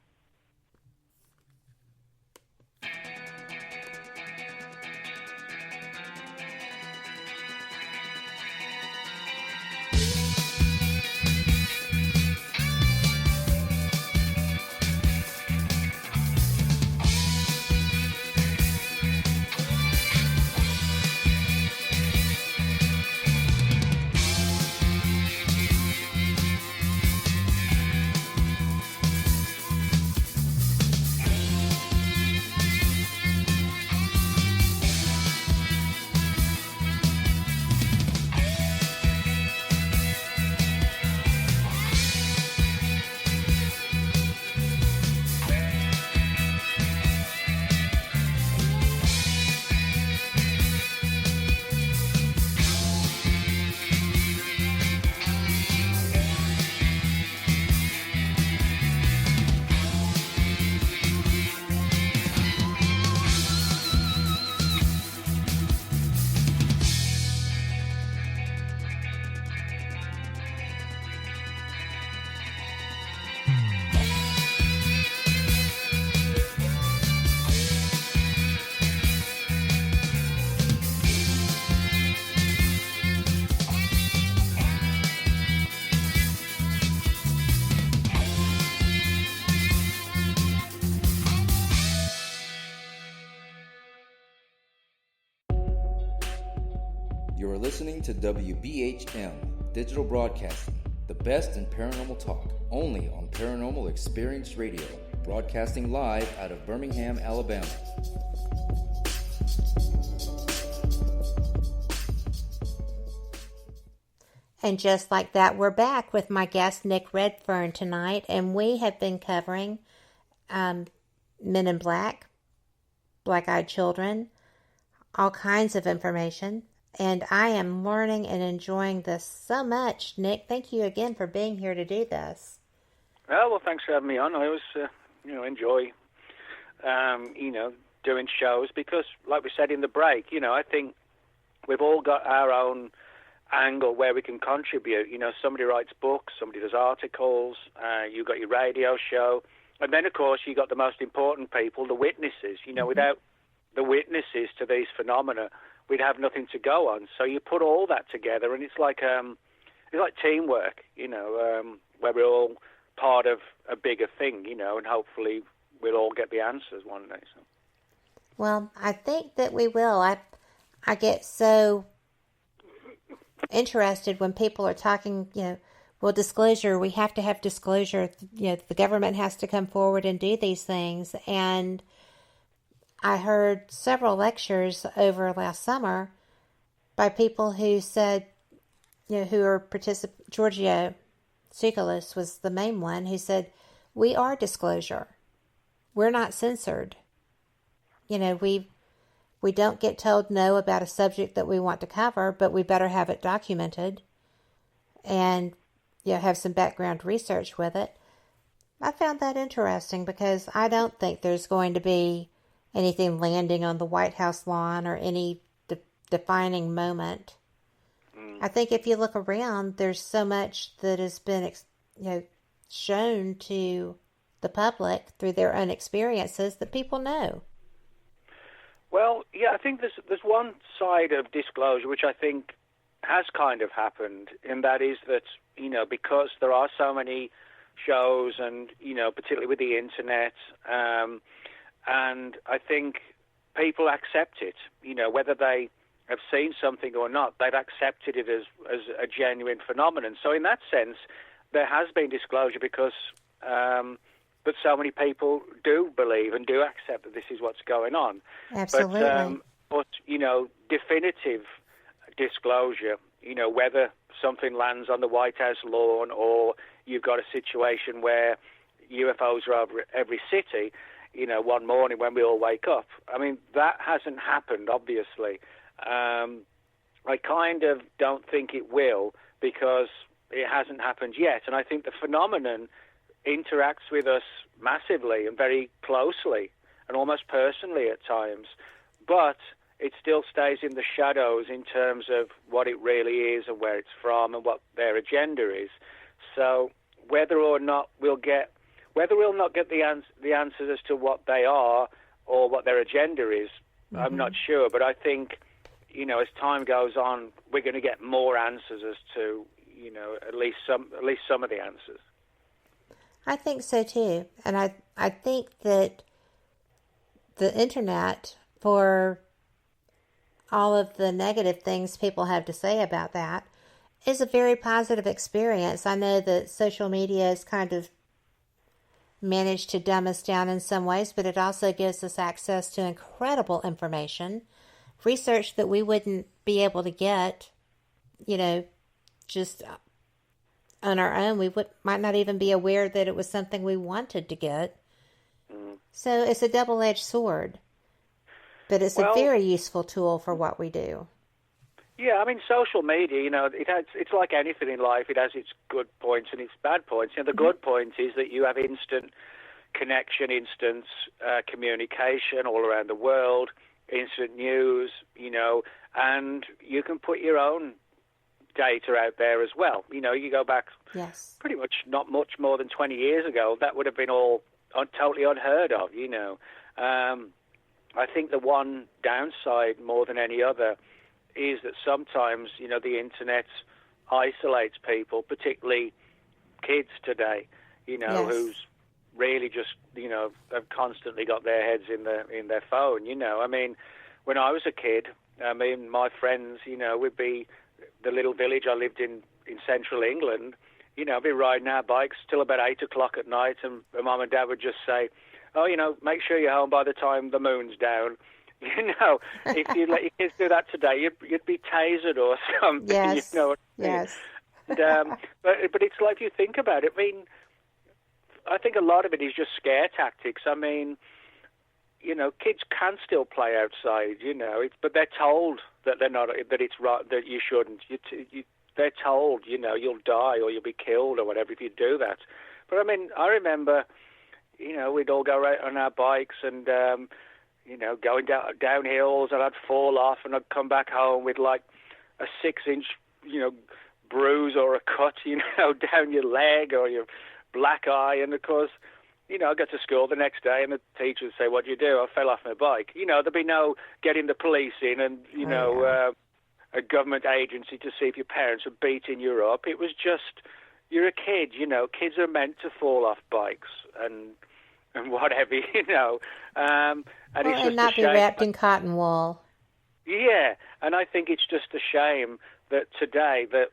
E: You are listening to WBHM Digital Broadcasting, the best in paranormal talk, only on Paranormal Experience Radio, broadcasting live out of Birmingham, Alabama.
C: And just like that, we're back with my guest, Nick Redfern, tonight, and we have been covering Men in Black, Black-Eyed Children, all kinds of information, and I am learning and enjoying this so much. Nick, thank you again for being here to do this.
D: Oh, well, thanks for having me on. I always, enjoy, doing shows because, like we said in the break, I think we've all got our own angle where we can contribute. Somebody writes books, somebody does articles, you've got your radio show, and then, of course, you got the most important people, the witnesses. Without the witnesses to these phenomena, we'd have nothing to go on. So you put all that together, and it's like teamwork, where we're all part of a bigger thing, and hopefully we'll all get the answers one day. So.
C: Well, I think that we will. I get so interested when people are talking, disclosure, we have to have disclosure, the government has to come forward and do these things. And I heard several lectures over last summer by people who said, who are Giorgio Tsoukalos was the main one, who said, we are disclosure. We're not censored. We don't get told no about a subject that we want to cover, but we better have it documented and have some background research with it. I found that interesting because I don't think there's going to be anything landing on the White House lawn or any defining moment. I think if you look around, there's so much that has been shown to the public through their own experiences that people know.
D: Well, yeah, I think there's one side of disclosure which I think has kind of happened, and that is that, because there are so many shows and, particularly with the internet, and I think people accept it, whether they have seen something or not, they've accepted it as a genuine phenomenon. So in that sense, there has been disclosure because but so many people do believe and do accept that this is what's going on.
C: Absolutely.
D: But definitive disclosure, whether something lands on the White House lawn or you've got a situation where UFOs are over every city, one morning when we all wake up. I mean, that hasn't happened, obviously. I kind of don't think it will because it hasn't happened yet. And I think the phenomenon interacts with us massively and very closely and almost personally at times, but it still stays in the shadows in terms of what it really is and where it's from and what their agenda is. So whether or not we'll not get the answers as to what they are or what their agenda is, I'm not sure. But I think, as time goes on, we're going to get more answers as to, at least some of the answers.
C: I think so too. And I think that the internet, for all of the negative things people have to say about that, is a very positive experience. I know that social media has kind of managed to dumb us down in some ways, but it also gives us access to incredible information, research that we wouldn't be able to get, just on our own. We might not even be aware that it was something we wanted to get. So it's a double-edged sword, but it's a very useful tool for what we do.
D: Yeah, I mean, social media, it's like anything in life. It has its good points and its bad points. The good point is that you have instant connection, instant communication all around the world, instant news, and you can put your own data out there as well. You go back pretty much not much more than 20 years ago, that would have been all totally unheard of, I think the one downside more than any other is that sometimes, the internet isolates people, particularly kids today, who's really just, have constantly got their heads in their phone, I mean, when I was a kid, I mean, my friends, would be the little village I lived in central England. I'd be riding our bikes till about 8 o'clock at night, and Mum and Dad would just say, "Oh, make sure you're home by the time the moon's down." If you let your kids do that today, you'd be tasered or something.
C: Yes.
D: You know what I mean?
C: Yes.
D: But it's like, you think about it. I mean, I think a lot of it is just scare tactics. I mean, kids can still play outside, but they're told that they're not, that it's right, that you shouldn't. They're told, you'll die or you'll be killed or whatever if you do that. But I mean, I remember, we'd all go right on our bikes and, going down hills, and I'd fall off and I'd come back home with like a 6-inch, bruise or a cut, down your leg or your black eye. And of course, I got to school the next day and the teacher would say, "What'd you do?" "I fell off my bike." There'd be no getting the police in and, a government agency to see if your parents were beating you up. It was just, you're a kid, kids are meant to fall off bikes and whatever, and it's just
C: not
D: a
C: be
D: shame.
C: wrapped in cotton wool.
D: Yeah, and I think it's just a shame that today that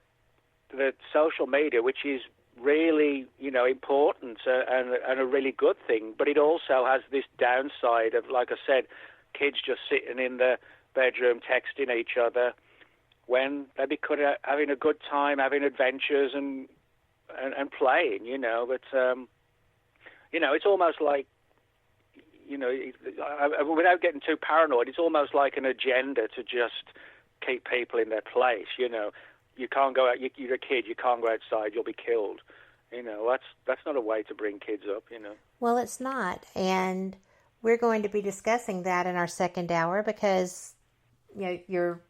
D: social media, which is really, important and a really good thing, but it also has this downside of, like I said, kids just sitting in the bedroom texting each other when they could be having a good time, having adventures and playing, But, it's almost like, without getting too paranoid, it's almost like an agenda to just keep people in their place, You can't go out, you're a kid, you can't go outside, you'll be killed. That's not a way to bring kids up,
C: Well, it's not. And we're going to be discussing that in our second hour because, your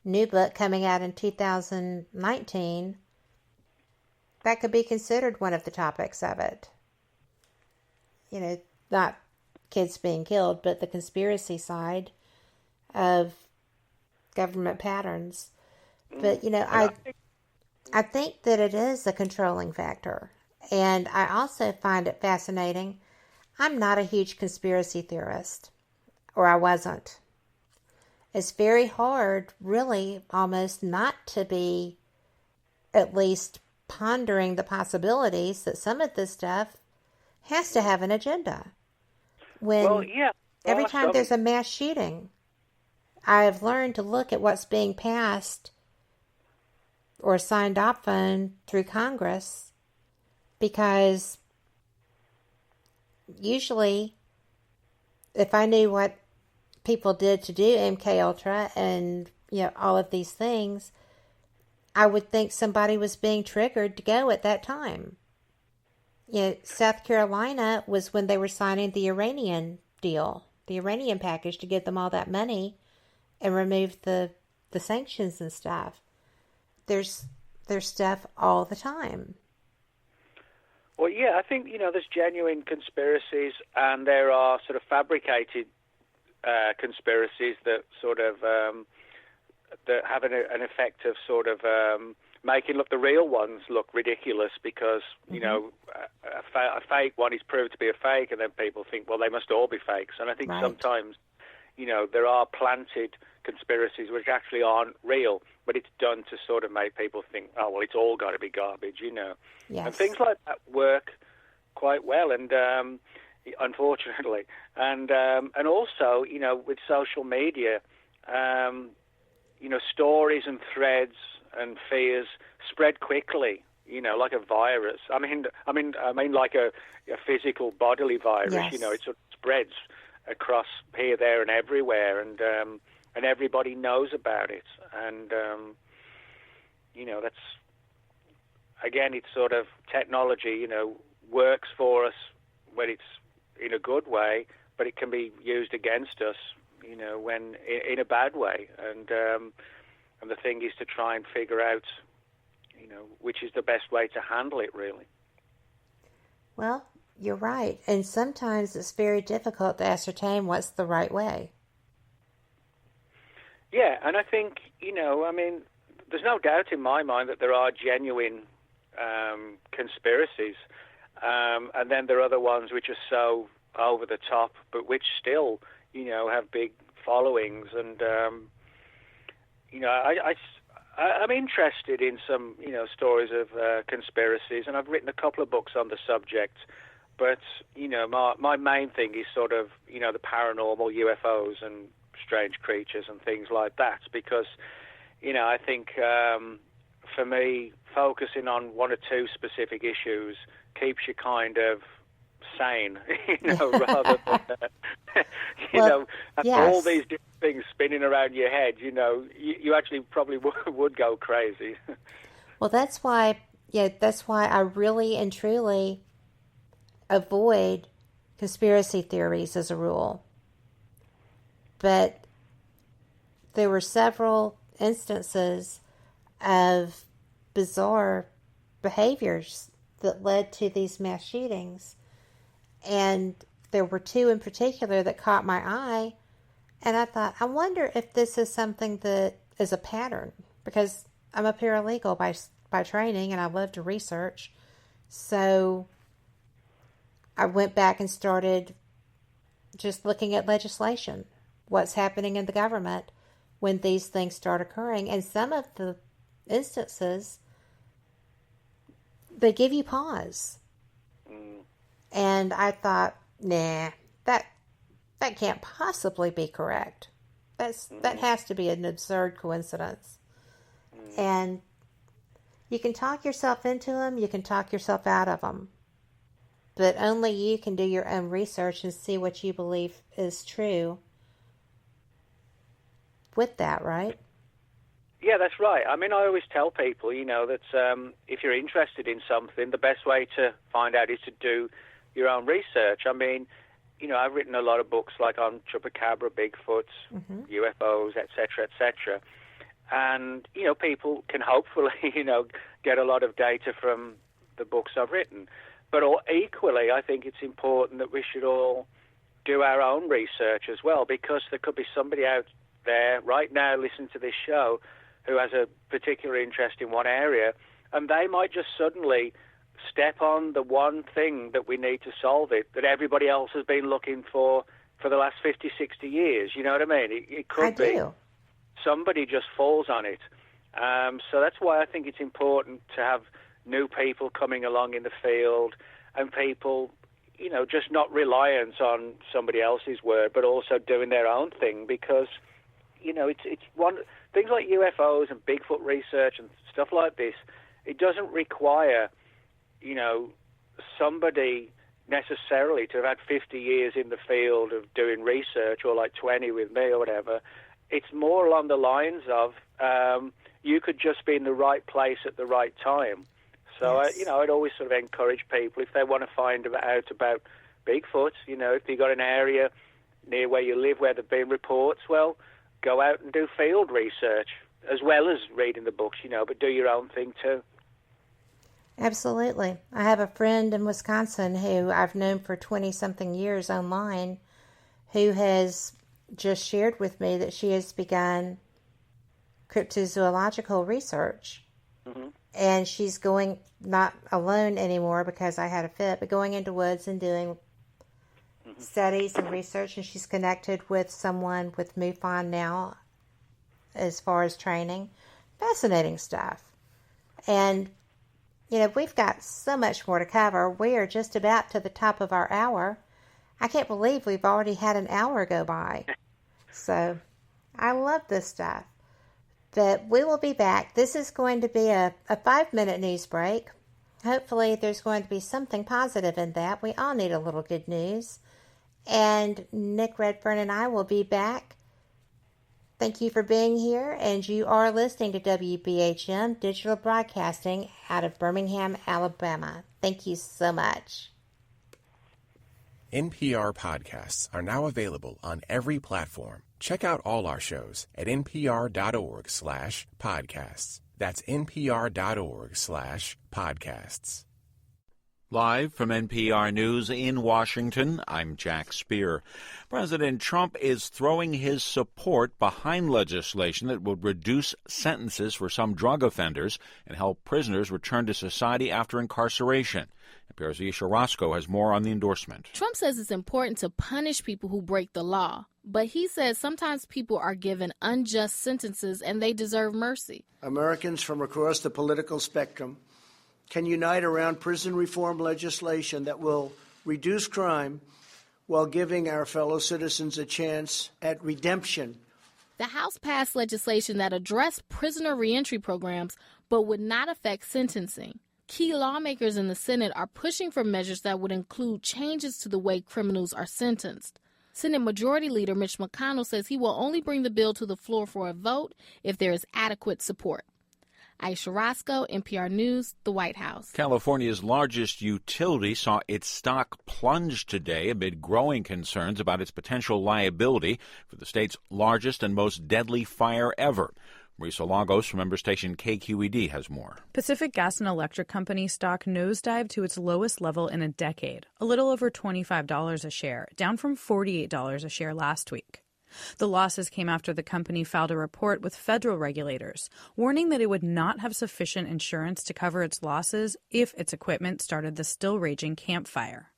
C: new book coming out in 2019, that could be considered one of the topics of it. Not kids being killed, but the conspiracy side of government patterns. But, I think that it is a controlling factor. And I also find it fascinating. I'm not a huge conspiracy theorist, or I wasn't. It's very hard, really, almost not to be at least pondering the possibilities that some of this stuff has to have an agenda. Every time there's a mass shooting, I've learned to look at what's being passed or signed off on through Congress, because usually if I knew what people did to do MK Ultra and all of these things, I would think somebody was being triggered to go at that time. South Carolina was when they were signing the Iranian deal, the Iranian package, to give them all that money and remove the sanctions and stuff. There's stuff all the time.
D: Well, yeah, I think, there's genuine conspiracies and there are sort of fabricated conspiracies that sort of that have an effect of sort of making the real ones look ridiculous because, a fake one is proved to be a fake, and then people think, well, they must all be fakes. And I think sometimes, there are planted conspiracies which actually aren't real, but it's done to sort of make people think, oh, well, it's all got to be garbage,
C: Yes.
D: And things like that work quite well, and unfortunately, and also, with social media, stories and threads and fears spread quickly, like a virus. I mean, like a physical bodily virus.
C: Yes.
D: It sort of spreads across here, there, and everywhere, and everybody knows about it. And that's, again, it's sort of technology. Works for us when it's in a good way, but it can be used against us, when in a bad way. And the thing is to try and figure out, which is the best way to handle it, really.
C: Well, you're right. And sometimes it's very difficult to ascertain what's the right way.
D: Yeah, and I think, there's no doubt in my mind that there are genuine conspiracies. And then there are other ones which are so over the top, but which still, have big followings. And I'm interested in some, stories of conspiracies, and I've written a couple of books on the subject. But, my main thing is sort of, the paranormal, UFOs and strange creatures and things like that. Because, I think for me, focusing on one or two specific issues keeps you kind of sane, rather than, all these different things spinning around your head, you actually probably would go crazy.
C: Well, that's why I really and truly avoid conspiracy theories as a rule. But there were several instances of bizarre behaviors that led to these mass shootings. And there were two in particular that caught my eye. And I thought, I wonder if this is something that is a pattern. Because I'm a paralegal by training and I love to research. So I went back and started just looking at legislation, what's happening in the government when these things start occurring. And some of the instances, they give you pause. And I thought, nah, that can't possibly be correct. That has to be an absurd coincidence. And you can talk yourself into them, you can talk yourself out of them. But only you can do your own research and see what you believe is true with that, right?
D: Yeah, that's right. I mean, I always tell people, that if you're interested in something, the best way to find out is to do your own research. I mean, I've written a lot of books like on Chupacabra, Bigfoot, UFOs, etc. And, people can hopefully, get a lot of data from the books I've written. But equally, I think it's important that we should all do our own research as well, because there could be somebody out there right now listening to this show who has a particular interest in one area, and they might just suddenly step on the one thing that we need to solve it, that everybody else has been looking for the last 50, 60 years. You know what I mean? It could be somebody just falls on it. So that's why I think it's important to have new people coming along in the field, and people, just not reliant on somebody else's word, but also doing their own thing, because, it's one things like UFOs and Bigfoot research and stuff like this. It doesn't require, somebody necessarily to have had 50 years in the field of doing research, or like 20 with me or whatever. It's more along the lines of you could just be in the right place at the right time. So,
C: yes.
D: I'd always sort of encourage people, if they want to find out about Bigfoot, if you've got an area near where you live where there have been reports, well, go out and do field research as well as reading the books, but do your own thing too.
C: Absolutely. I have a friend in Wisconsin who I've known for 20-something years online, who has just shared with me that she has begun cryptozoological research. Mm-hmm. And she's going, not alone anymore because I had a fit, but going into woods and doing studies and research. And she's connected with someone with MUFON now as far as training. Fascinating stuff. And, we've got so much more to cover. We are just about to the top of our hour. I can't believe we've already had an hour go by. So I love this stuff. But we will be back. This is going to be a 5-minute news break. Hopefully there's going to be something positive in that. We all need a little good news. And Nick Redfern and I will be back. Thank you for being here. And you are listening to WBHM Digital Broadcasting out of Birmingham, Alabama. Thank you so much.
F: NPR podcasts are now available on every platform. Check out all our shows at npr.org/podcasts. That's npr.org/podcasts.
G: Live from NPR News in Washington, I'm Jack Speer. President Trump is throwing his support behind legislation that would reduce sentences for some drug offenders and help prisoners return to society after incarceration. NPR's Isha Roscoe has more on the endorsement.
H: Trump says it's important to punish people who break the law, but he says sometimes people are given unjust sentences and they deserve mercy.
I: Americans from across the political spectrum can unite around prison reform legislation that will reduce crime while giving our fellow citizens a chance at redemption.
H: The House passed legislation that addressed prisoner reentry programs but would not affect sentencing. Key lawmakers in the Senate are pushing for measures that would include changes to the way criminals are sentenced. Senate Majority Leader Mitch McConnell says he will only bring the bill to the floor for a vote if there is adequate support. Aisha Roscoe, NPR News, the White House.
G: California's largest utility saw its stock plunge today amid growing concerns about its potential liability for the state's largest and most deadly fire ever. Marisa Lagos from member station KQED has more.
J: Pacific Gas and Electric Company stock nosedived to its lowest level in a decade, a little over $25 a share, down from $48 a share last week. The losses came after the company filed a report with federal regulators, warning that it would not have sufficient insurance to cover its losses if its equipment started the still-raging Camp Fire.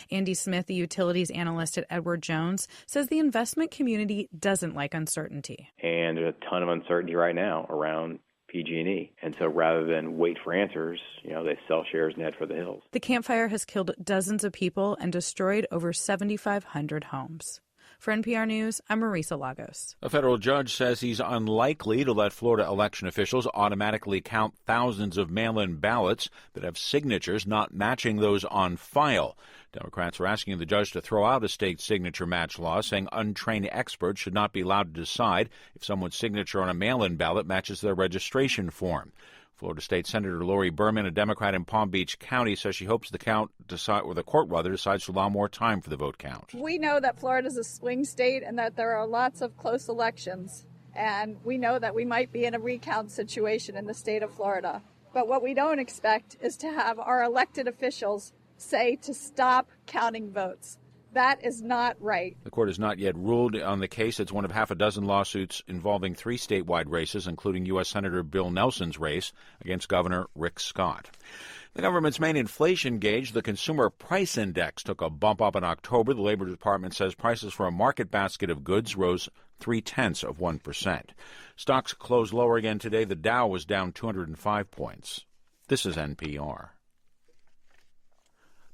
J: Andy Smith, the utilities analyst at Edward Jones, says the investment community doesn't like uncertainty.
K: And there's a ton of uncertainty right now around PG&E. And so rather than wait for answers, they sell shares and head for the hills.
J: The Camp Fire has killed dozens of people and destroyed over 7,500 homes. For NPR News, I'm Marisa Lagos.
G: A federal judge says he's unlikely to let Florida election officials automatically count thousands of mail-in ballots that have signatures not matching those on file. Democrats are asking the judge to throw out a state signature match law, saying untrained experts should not be allowed to decide if someone's signature on a mail-in ballot matches their registration form. Florida State Senator Lori Berman, a Democrat in Palm Beach County, says she hopes the court decides to allow more time for the vote count.
L: We know that Florida is a swing state and that there are lots of close elections. And we know that we might be in a recount situation in the state of Florida. But what we don't expect is to have our elected officials say to stop counting votes. That is not right.
G: The court has not yet ruled on the case. It's one of half a dozen lawsuits involving 3 statewide races, including U.S. Senator Bill Nelson's race against Governor Rick Scott. The government's main inflation gauge, the Consumer Price Index, took a bump up in October. The Labor Department says prices for a market basket of goods rose 0.3%. Stocks closed lower again today. The Dow was down 205 points. This is NPR.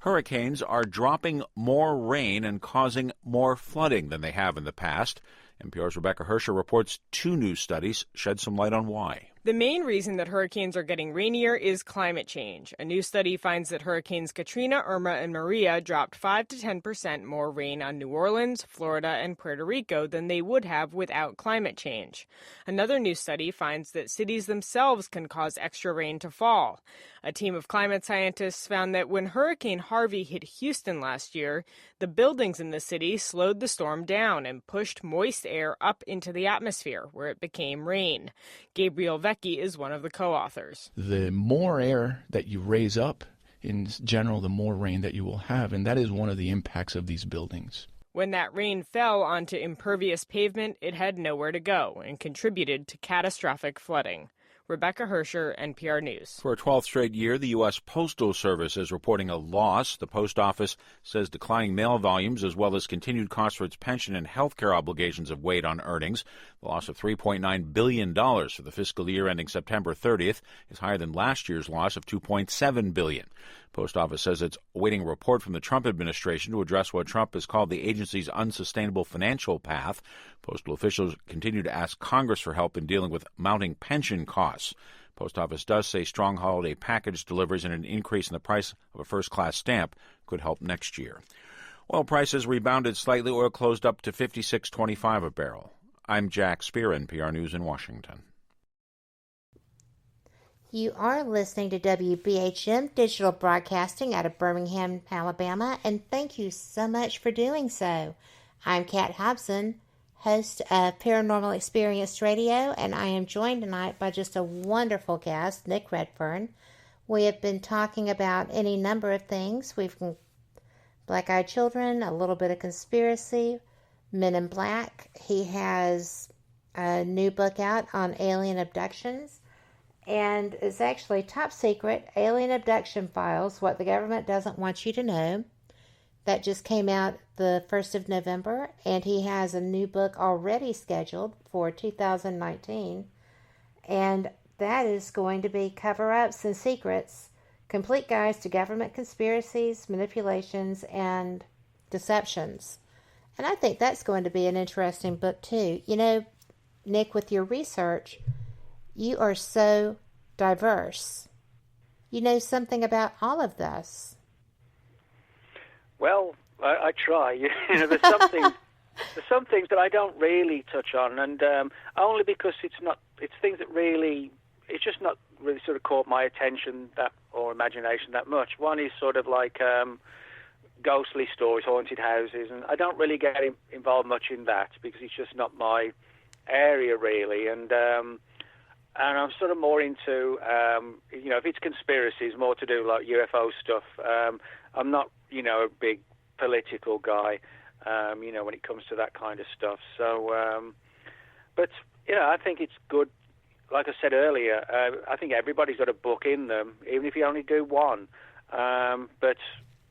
G: Hurricanes are dropping more rain and causing more flooding than they have in the past. NPR's Rebecca Hersher reports 2 new studies shed some light on why.
M: The main reason that hurricanes are getting rainier is climate change. A new study finds that Hurricanes Katrina, Irma, and Maria dropped 5 to 10% more rain on New Orleans, Florida, and Puerto Rico than they would have without climate change. Another new study finds that cities themselves can cause extra rain to fall. A team of climate scientists found that when Hurricane Harvey hit Houston last year, the buildings in the city slowed the storm down and pushed moist air up into the atmosphere, where it became rain. Gabriel Vecchi is one of the co-authors.
N: The more air that you raise up, in general, the more rain that you will have, and that is one of the impacts of these buildings.
M: When that rain fell onto impervious pavement, it had nowhere to go and contributed to catastrophic flooding. Rebecca Hersher, NPR News.
G: For a 12th straight year, the U.S. Postal Service is reporting a loss. The post office says declining mail volumes as well as continued costs for its pension and health care obligations have weighed on earnings. The loss of $3.9 billion for the fiscal year ending September 30th is higher than last year's loss of $2.7 billion. Post office says it's awaiting a report from the Trump administration to address what Trump has called the agency's unsustainable financial path. Postal officials continue to ask Congress for help in dealing with mounting pension costs. Post office does say strong holiday package deliveries and an increase in the price of a first-class stamp could help next year. Oil prices rebounded slightly. Oil closed up to $56.25 a barrel. I'm Jack Speer, NPR News in Washington.
C: You are listening to WBHM Digital Broadcasting out of Birmingham, Alabama, and thank you so much for doing so. I'm Kat Hobson, host of Paranormal Experience Radio, and I am joined tonight by just a wonderful guest, Nick Redfern. We have been talking about any number of things. We've Black-Eyed Children, a little bit of conspiracy, Men in Black. He has a new book out on alien abductions, and it's actually top secret, Alien Abduction Files, What the Government Doesn't Want You to Know. That just came out the 1st of November, and he has a new book already scheduled for 2019, and that is going to be Cover-Ups and Secrets, Complete Guides to Government Conspiracies, Manipulations, and Deceptions. And I think that's going to be an interesting book, too. You know, Nick, with your research, you are so diverse. You know something about all of this.
D: Well, I try. You know, there's some things that I don't really touch on, and only because it's things that really, it's just not really sort of caught my attention or imagination that much. One is sort of like ghostly stories, haunted houses, and I don't really get involved much in that because it's just not my area really, and I'm sort of more into you know, if it's conspiracies, more to do like UFO stuff. I'm not, you know, a big political guy, you know, when it comes to that kind of stuff. So, but you know, I think it's good. Like I said earlier, I think everybody's got a book in them, even if you only do one. But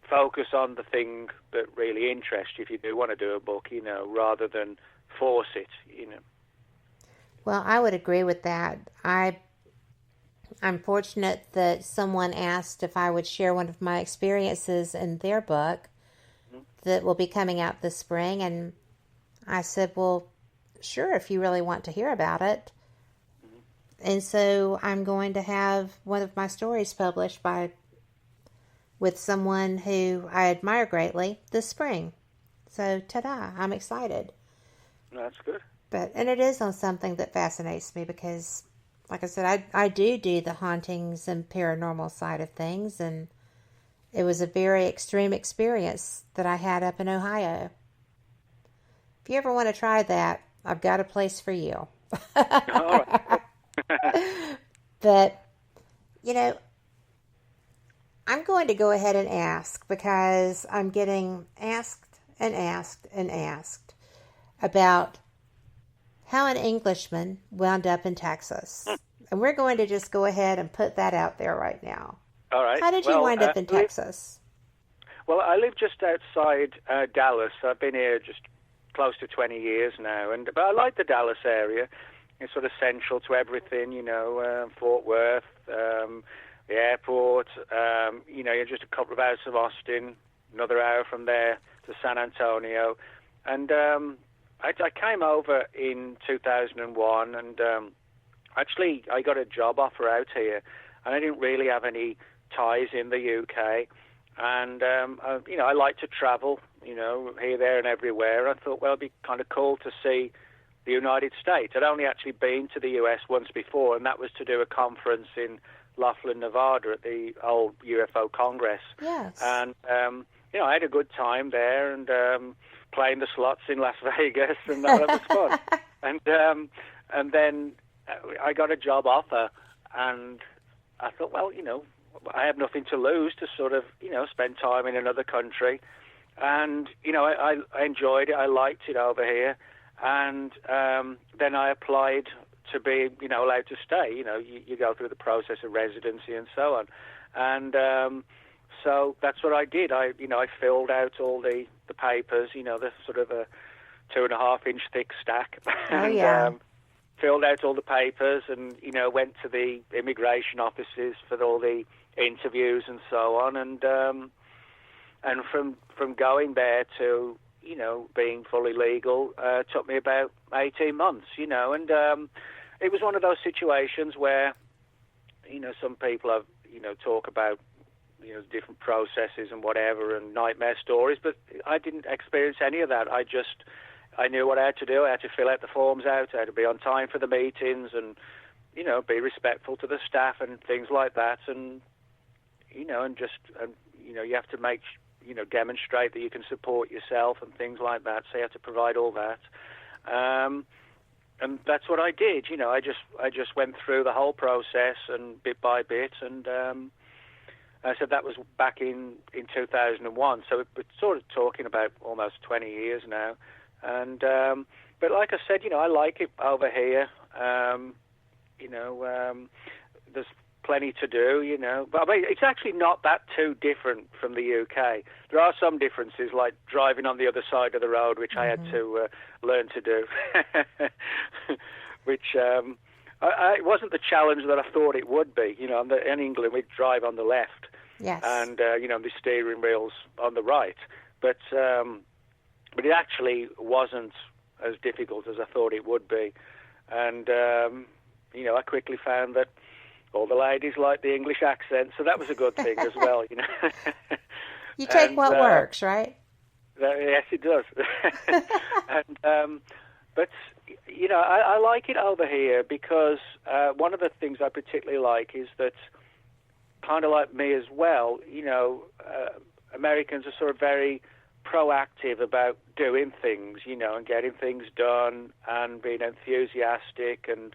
D: focus on the thing that really interests you if you do want to do a book, you know, rather than force it, you know.
C: Well, I would agree with that. I'm fortunate that someone asked if I would share one of my experiences in their book that will be coming out this spring, and I said, well, sure, if you really want to hear about it. And so I'm going to have one of my stories published with someone who I admire greatly this spring. So, ta-da, I'm excited.
D: That's good.
C: And it is on something that fascinates me because, like I said, I do the hauntings and paranormal side of things, and it was a very extreme experience that I had up in Ohio. If you ever want to try that, I've got a place for you.
D: All right.
C: But, you know, I'm going to go ahead and ask because I'm getting asked and asked and asked about how an Englishman wound up in Texas. And we're going to just go ahead and put that out there right now.
D: All right.
C: How did you wind up in Texas?
D: Well, I live just outside Dallas. I've been here just close to 20 years now, but I like the Dallas area. It's sort of central to everything, you know, Fort Worth, the airport, you know, you're just a couple of hours from Austin, another hour from there to San Antonio. And I came over in 2001, and actually I got a job offer out here, and I didn't really have any ties in the UK. And, you know, I like to travel, you know, here, there, and everywhere. I thought, well, it'd be kind of cool to see the United States. I'd only actually been to the US once before, and that was to do a conference in Laughlin, Nevada at the old UFO Congress.
C: Yes.
D: And, you know, I had a good time there, and playing the slots in Las Vegas, and that was fun. And then I got a job offer, and I thought, well, you know, I have nothing to lose to sort of, you know, spend time in another country. And, you know, I enjoyed it. I liked it over here. And then I applied to be, you know, allowed to stay. You know, you go through the process of residency and so on. And so that's what I did. I filled out all the papers, you know, the sort of a 2.5-inch thick stack.
C: Oh, yeah.
D: Filled out all the papers and, you know, went to the immigration offices for all the interviews and so on. And from going there to, you know, being fully legal, took me about 18 months, you know, and it was one of those situations where, you know, some people have, you know, talk about, you know, different processes and whatever and nightmare stories, but I didn't experience any of that. I knew what I had to do. I had to fill out the forms out. I had to be on time for the meetings and, you know, be respectful to the staff and things like that. And, you know, you know, you have to demonstrate that you can support yourself and things like that. So you have to provide all that. And that's what I did. You know, I just went through the whole process and bit by bit and So that was back in 2001. So we're sort of talking about almost 20 years now. And but like I said, I like it over here. There's plenty to do, But I mean, it's actually not that too different from the UK. There are some differences, like driving on the other side of the road, which I had to learn to do, which it wasn't the challenge that I thought it would be. In England, we drive on the left,
C: yes,
D: and the steering wheel's on the right. But it actually wasn't as difficult as I thought it would be, and I quickly found that all the ladies liked the English accent, so that was a good thing as well.
C: You take what works, right?
D: Yes, it does. But I like it over here because one of the things I particularly like is that, kind of like me as well, Americans are sort of very proactive about doing things, and getting things done and being enthusiastic and,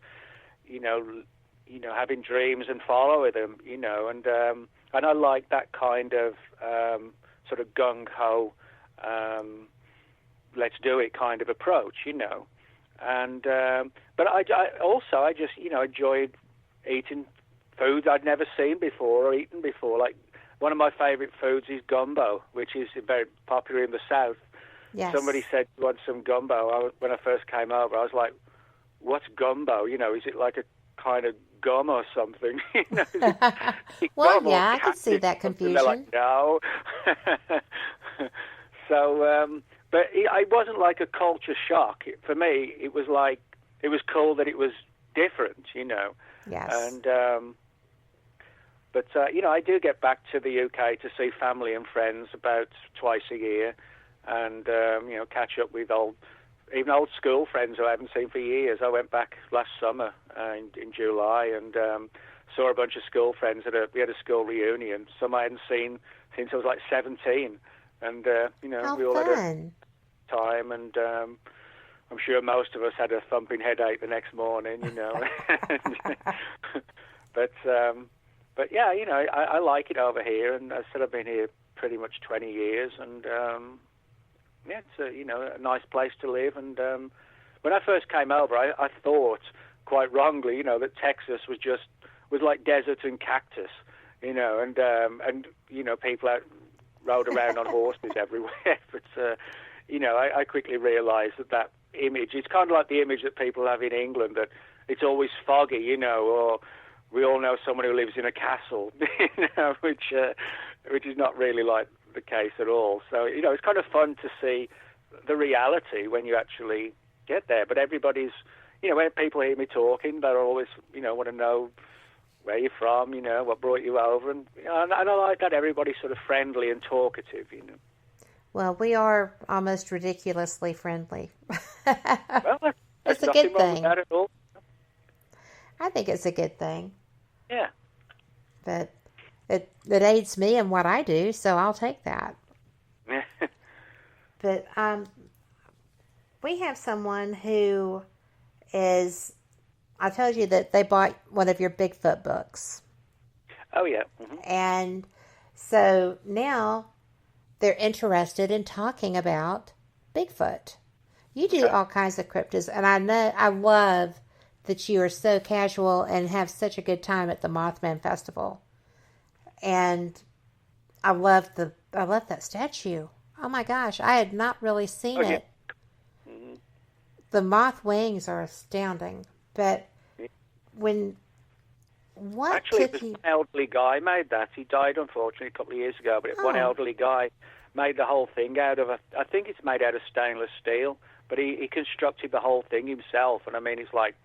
D: having dreams and following them, and I like that kind of sort of gung-ho, let's do it kind of approach, and but I just enjoyed eating foods I'd never seen before or eaten before. Like, one of my favorite foods is gumbo, which is very popular in the South.
C: Yes.
D: Somebody said, "You want some gumbo?" When I first came over, I was like, "What's gumbo? Is it like a kind of gum or something?"
C: Well, yeah, I can see that confusion.
D: They're like, no. So, but it wasn't like a culture shock. For me, it was like, it was cool that it was different,
C: Yes.
D: And, but, I do get back to the UK to see family and friends about twice a year and, catch up with even old school friends who I haven't seen for years. I went back last summer in July and saw a bunch of school friends. We had a school reunion. Some I hadn't seen since I was like 17. And, we all had a time. And I'm sure most of us had a thumping headache the next morning, But yeah, I like it over here. And I said I've been here pretty much 20 years. And, yeah, it's a nice place to live. And when I first came over, I thought, quite wrongly, that Texas was like desert and cactus, and people rode around on horses everywhere. But I quickly realised that image, it's kind of like the image that people have in England, that it's always foggy, or we all know someone who lives in a castle, which is not really like the case at all. So, it's kind of fun to see the reality when you actually get there. But everybody's, when people hear me talking, they're always, want to know where you're from, what brought you over. And, and I like that everybody's sort of friendly and talkative,
C: Well, we are almost ridiculously friendly.
D: Well,
C: it's a good thing.
D: That at all.
C: I think it's a good thing.
D: Yeah.
C: But it aids me in what I do, so I'll take that. But we have someone who is, I told you that they bought one of your Bigfoot books.
D: Oh, yeah. Mm-hmm.
C: And so now they're interested in talking about Bigfoot. You do all kinds of cryptids, and I love that you are so casual and have such a good time at the Mothman Festival. And I love that statue. Oh my gosh, I had not really seen it.
D: Mm-hmm.
C: The moth wings are astounding. But
D: Actually, an elderly guy made that. He died, unfortunately, a couple of years ago. But one elderly guy made the whole thing out of, I think it's made out of stainless steel. But he constructed the whole thing himself. And I mean, it's like,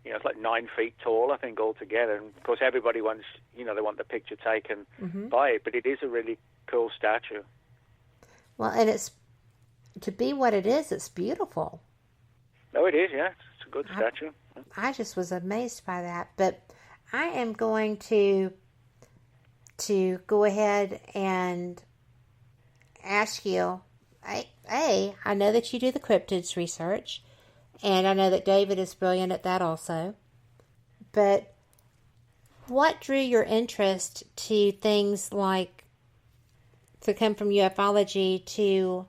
D: it's like 9 feet tall, I think, altogether. And of course, everybody wants, they want the picture taken by it. But it is a really cool statue.
C: Well, and it's, to be what it is, it's beautiful.
D: Oh, it is, yeah. It's a good statue.
C: I just was amazed by that. But I am going to go ahead and ask you, I know that you do the cryptids research, and I know that David is brilliant at that also. But what drew your interest to things like, to come from ufology to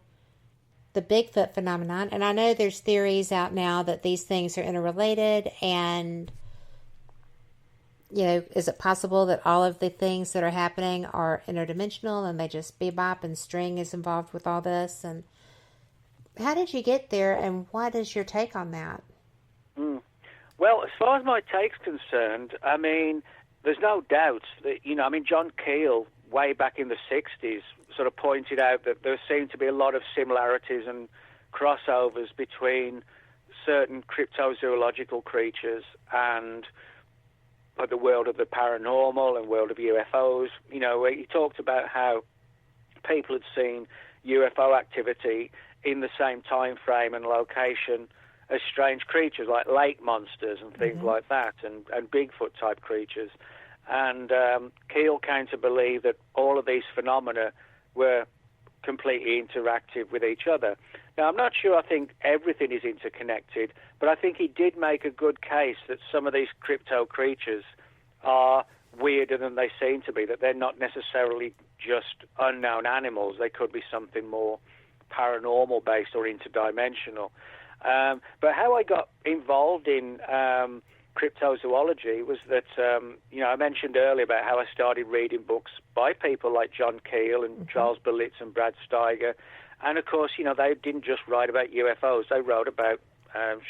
C: the Bigfoot phenomenon? And I know there's theories out now that these things are interrelated, and, you know, is it possible that all of the things that are happening are interdimensional and they just bebop and string is involved with all this? And how did you get there, and what is your take on that?
D: Well, as far as my take's concerned, I mean, there's no doubt that, you know, I mean, John Keel, way back in the 60s, sort of pointed out that there seemed to be a lot of similarities and crossovers between certain cryptozoological creatures and the world of the paranormal and world of UFOs. You know, he talked about how people had seen UFO activity in the same time frame and location as strange creatures like lake monsters and things like that, and Bigfoot type creatures. And Keel came to believe that all of these phenomena were completely interactive with each other. Now, I'm not sure I think everything is interconnected, but I think he did make a good case that some of these crypto creatures are weirder than they seem to be, that they're not necessarily just unknown animals. They could be something more paranormal based or interdimensional. But how I got involved in cryptozoology was that, you know, I mentioned earlier about how I started reading books by people like John Keel and Charles Berlitz and Brad Steiger. And, of course, you know, they didn't just write about UFOs. They wrote about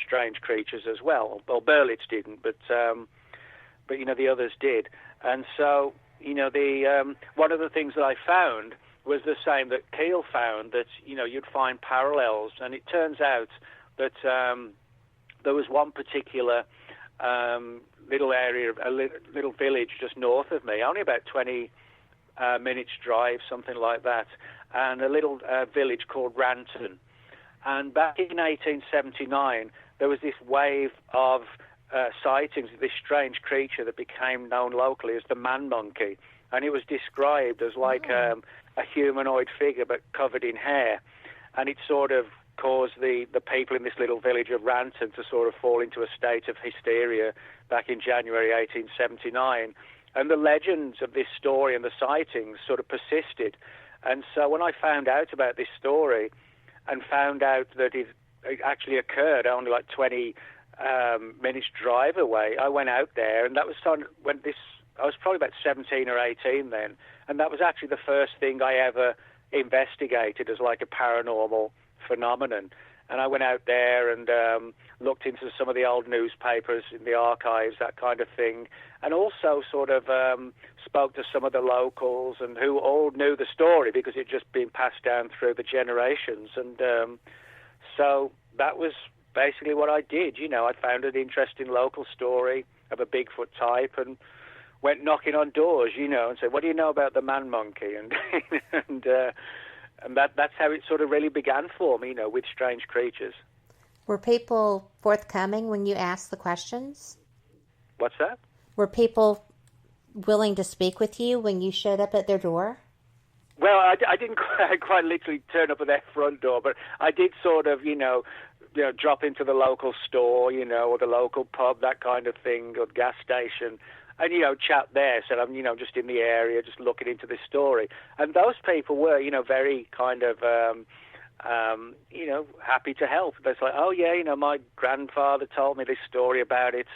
D: strange creatures as well. Well, Berlitz didn't, but you know, the others did. And so, you know, the one of the things that I found was the same that Keel found, that, you know, you'd find parallels. And it turns out that there was one particular little area, a little village just north of me, only about 20 minutes drive, something like that, and a little village called Ranton. And back in 1879, there was this wave of sightings of this strange creature that became known locally as the man monkey. And it was described as like a humanoid figure but covered in hair. And it sort of caused the people in this little village of Ranton to sort of fall into a state of hysteria back in January 1879. And the legends of this story and the sightings sort of persisted. And so when I found out about this story and found out that it actually occurred only like 20 minutes drive away, I went out there, and that was when I was probably about 17 or 18 then, and that was actually the first thing I ever investigated as like a paranormal phenomenon. And I went out there and looked into some of the old newspapers in the archives, that kind of thing, and also sort of spoke to some of the locals and who all knew the story because it had just been passed down through the generations. And so that was basically what I did. You know, I found an interesting local story of a Bigfoot type and went knocking on doors, you know, and said, "What do you know about the man monkey?" And that's how it sort of really began for me, you know, with strange creatures.
C: Were people forthcoming when you asked the questions?
D: What's that?
C: Were people willing to speak with you when you showed up at their door?
D: Well, I didn't quite literally turn up at their front door, but I did sort of, you know, drop into the local store, you know, or the local pub, that kind of thing, or gas station, and, you know, chat there. Said, I'm, you know, just in the area, just looking into this story. And those people were, you know, very kind of, you know, happy to help. They're like, oh, yeah, you know, my grandfather told me this story about it.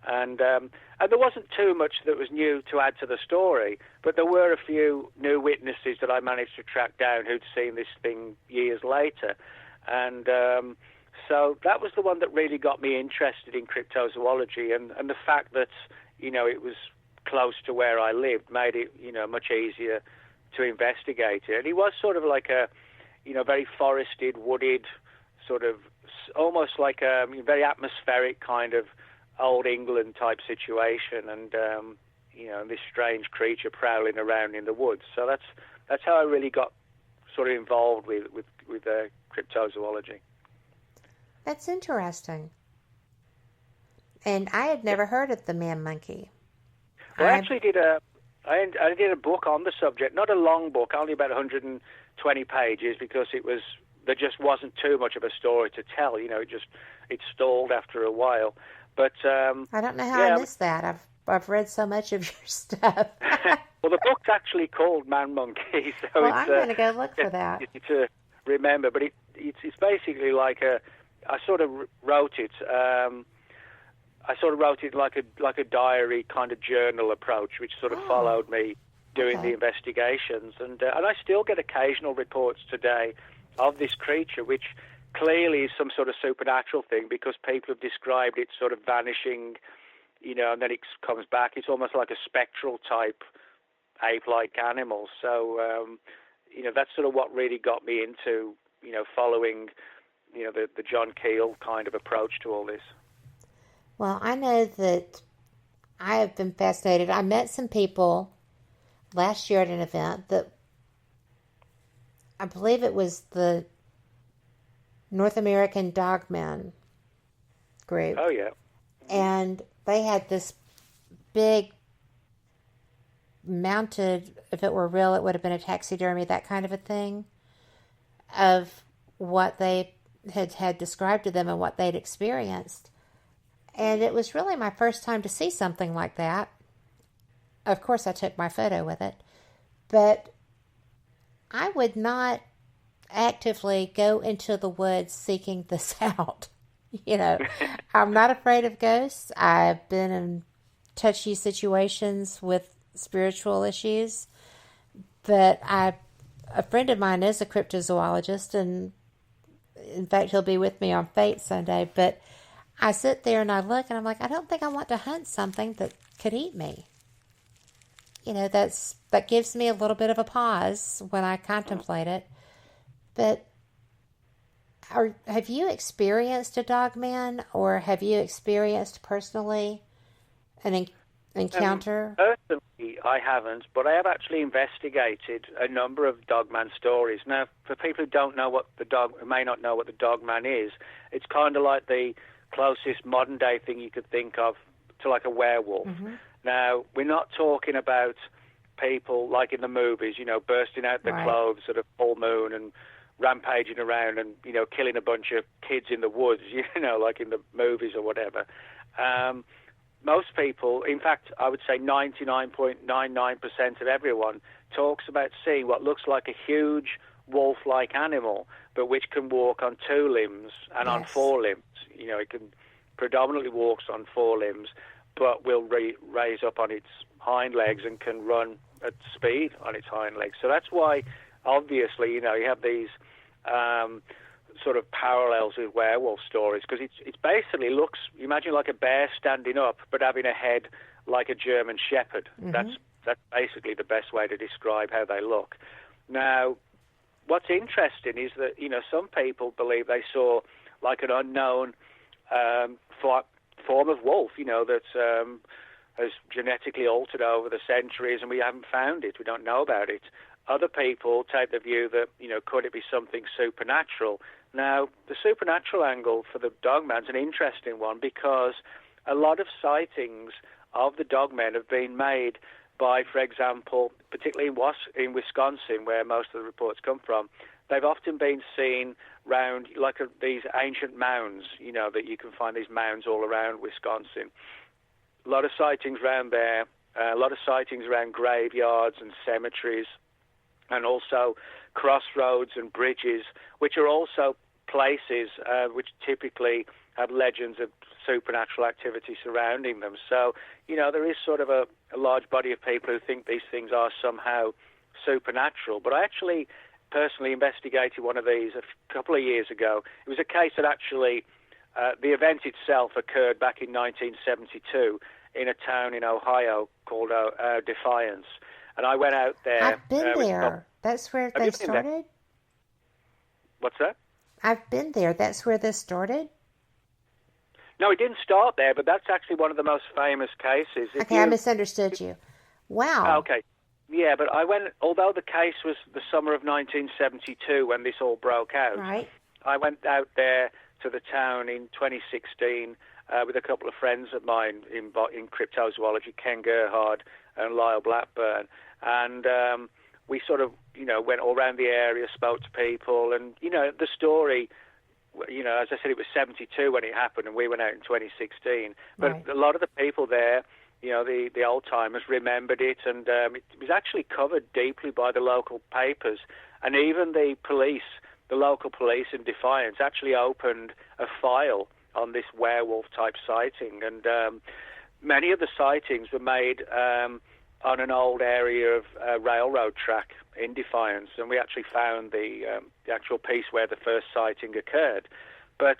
D: And there wasn't too much that was new to add to the story, but there were a few new witnesses that I managed to track down who'd seen this thing years later. And so that was the one that really got me interested in cryptozoology, and the fact that, you know, it was close to where I lived made it, you know, much easier to investigate it. And it was sort of like a, you know, very forested, wooded, sort of almost like a very atmospheric kind of old England type situation, and you know, this strange creature prowling around in the woods. So that's how I really got sort of involved with cryptozoology.
C: That's interesting. And I had never heard of the man monkey.
D: Well, I actually did I did a book on the subject, not a long book, only about 120 pages, because there just wasn't too much of a story to tell. You know, it stalled after a while. But
C: I don't know how I missed that. I've read so much of your stuff.
D: Well, the book's actually called Man Monkey, so
C: well,
D: it's,
C: I'm going to go look for that.
D: Easy to remember, but it's basically like I sort of wrote it. Like a diary kind of journal approach, which sort of followed me doing the investigations, and I still get occasional reports today of this creature, which clearly is some sort of supernatural thing because people have described it sort of vanishing, and then it comes back. It's almost like a spectral type ape-like animal. So, that's sort of what really got me into, following, the John Keel kind of approach to all this.
C: Well, I know that I have been fascinated. I met some people last year at an event that I believe it was the North American Dogmen group.
D: Oh, yeah.
C: And they had this big mounted, if it were real, it would have been a taxidermy, that kind of a thing, of what they had described to them and what they'd experienced. And it was really my first time to see something like that. Of course, I took my photo with it. But I would not actively go into the woods seeking this out. I'm not afraid of ghosts. I've been in touchy situations with spiritual issues. But a friend of mine is a cryptozoologist, and in fact, he'll be with me on Fate Sunday. But I sit there and I look and I'm like, I don't think I want to hunt something that could eat me. That gives me a little bit of a pause when I contemplate it. But have you experienced a dogman, or have you experienced personally an encounter?
D: Personally, I haven't, but I have actually investigated a number of dogman stories. Now, for people who may not know what the dogman is, it's kind of like the closest modern day thing you could think of to like a werewolf. Mm-hmm. Now, we're not talking about people like in the movies, bursting out their clothes at a full moon and rampaging around and, killing a bunch of kids in the woods, like in the movies or whatever. Most people, in fact, I would say 99.99% of everyone talks about seeing what looks like a huge wolf-like animal, but which can walk on two limbs and on four limbs. It can predominantly walks on four limbs, but will raise up on its hind legs and can run at speed on its hind legs. So that's why, obviously, you have these sort of parallels with werewolf stories, because it basically looks, you imagine like a bear standing up, but having a head like a German shepherd. Mm-hmm. That's basically the best way to describe how they look. Now, what's interesting is that, some people believe they saw like an unknown form of wolf, that has genetically altered over the centuries, and we haven't found it. We don't know about it. Other people take the view that, could it be something supernatural? Now, the supernatural angle for the dogman's an interesting one, because a lot of sightings of the dogmen have been made by, for example, particularly in Wisconsin, where most of the reports come from, they've often been seen round these ancient mounds, that you can find these mounds all around Wisconsin. A lot of sightings around there, a lot of sightings around graveyards and cemeteries, and also crossroads and bridges, which are also places which typically have legends of supernatural activity surrounding them. So, there is sort of a large body of people who think these things are somehow supernatural. But I actually personally investigated one of these a couple of years ago. It was a case that actually, the event itself occurred back in 1972 in a town in Ohio called Defiance. And I went out there.
C: I've been there. That's where they started?
D: What's that?
C: I've been there. That's where this started?
D: No, it didn't start there, but that's actually one of the most famous cases.
C: I misunderstood you. Wow.
D: Okay. Yeah, but I went, although the case was the summer of 1972 when this all broke out, I went out there to the town in 2016 with a couple of friends of mine in cryptozoology, Ken Gerhard and Lyle Blackburn, and we sort of, went all around the area, spoke to people, and, the story, as I said, it was 72 when it happened, and we went out in 2016, but a lot of the people there the old-timers remembered it, and it was actually covered deeply by the local papers. And even the local police in Defiance actually opened a file on this werewolf-type sighting. And many of the sightings were made on an old area of railroad track in Defiance, and we actually found the actual piece where the first sighting occurred. But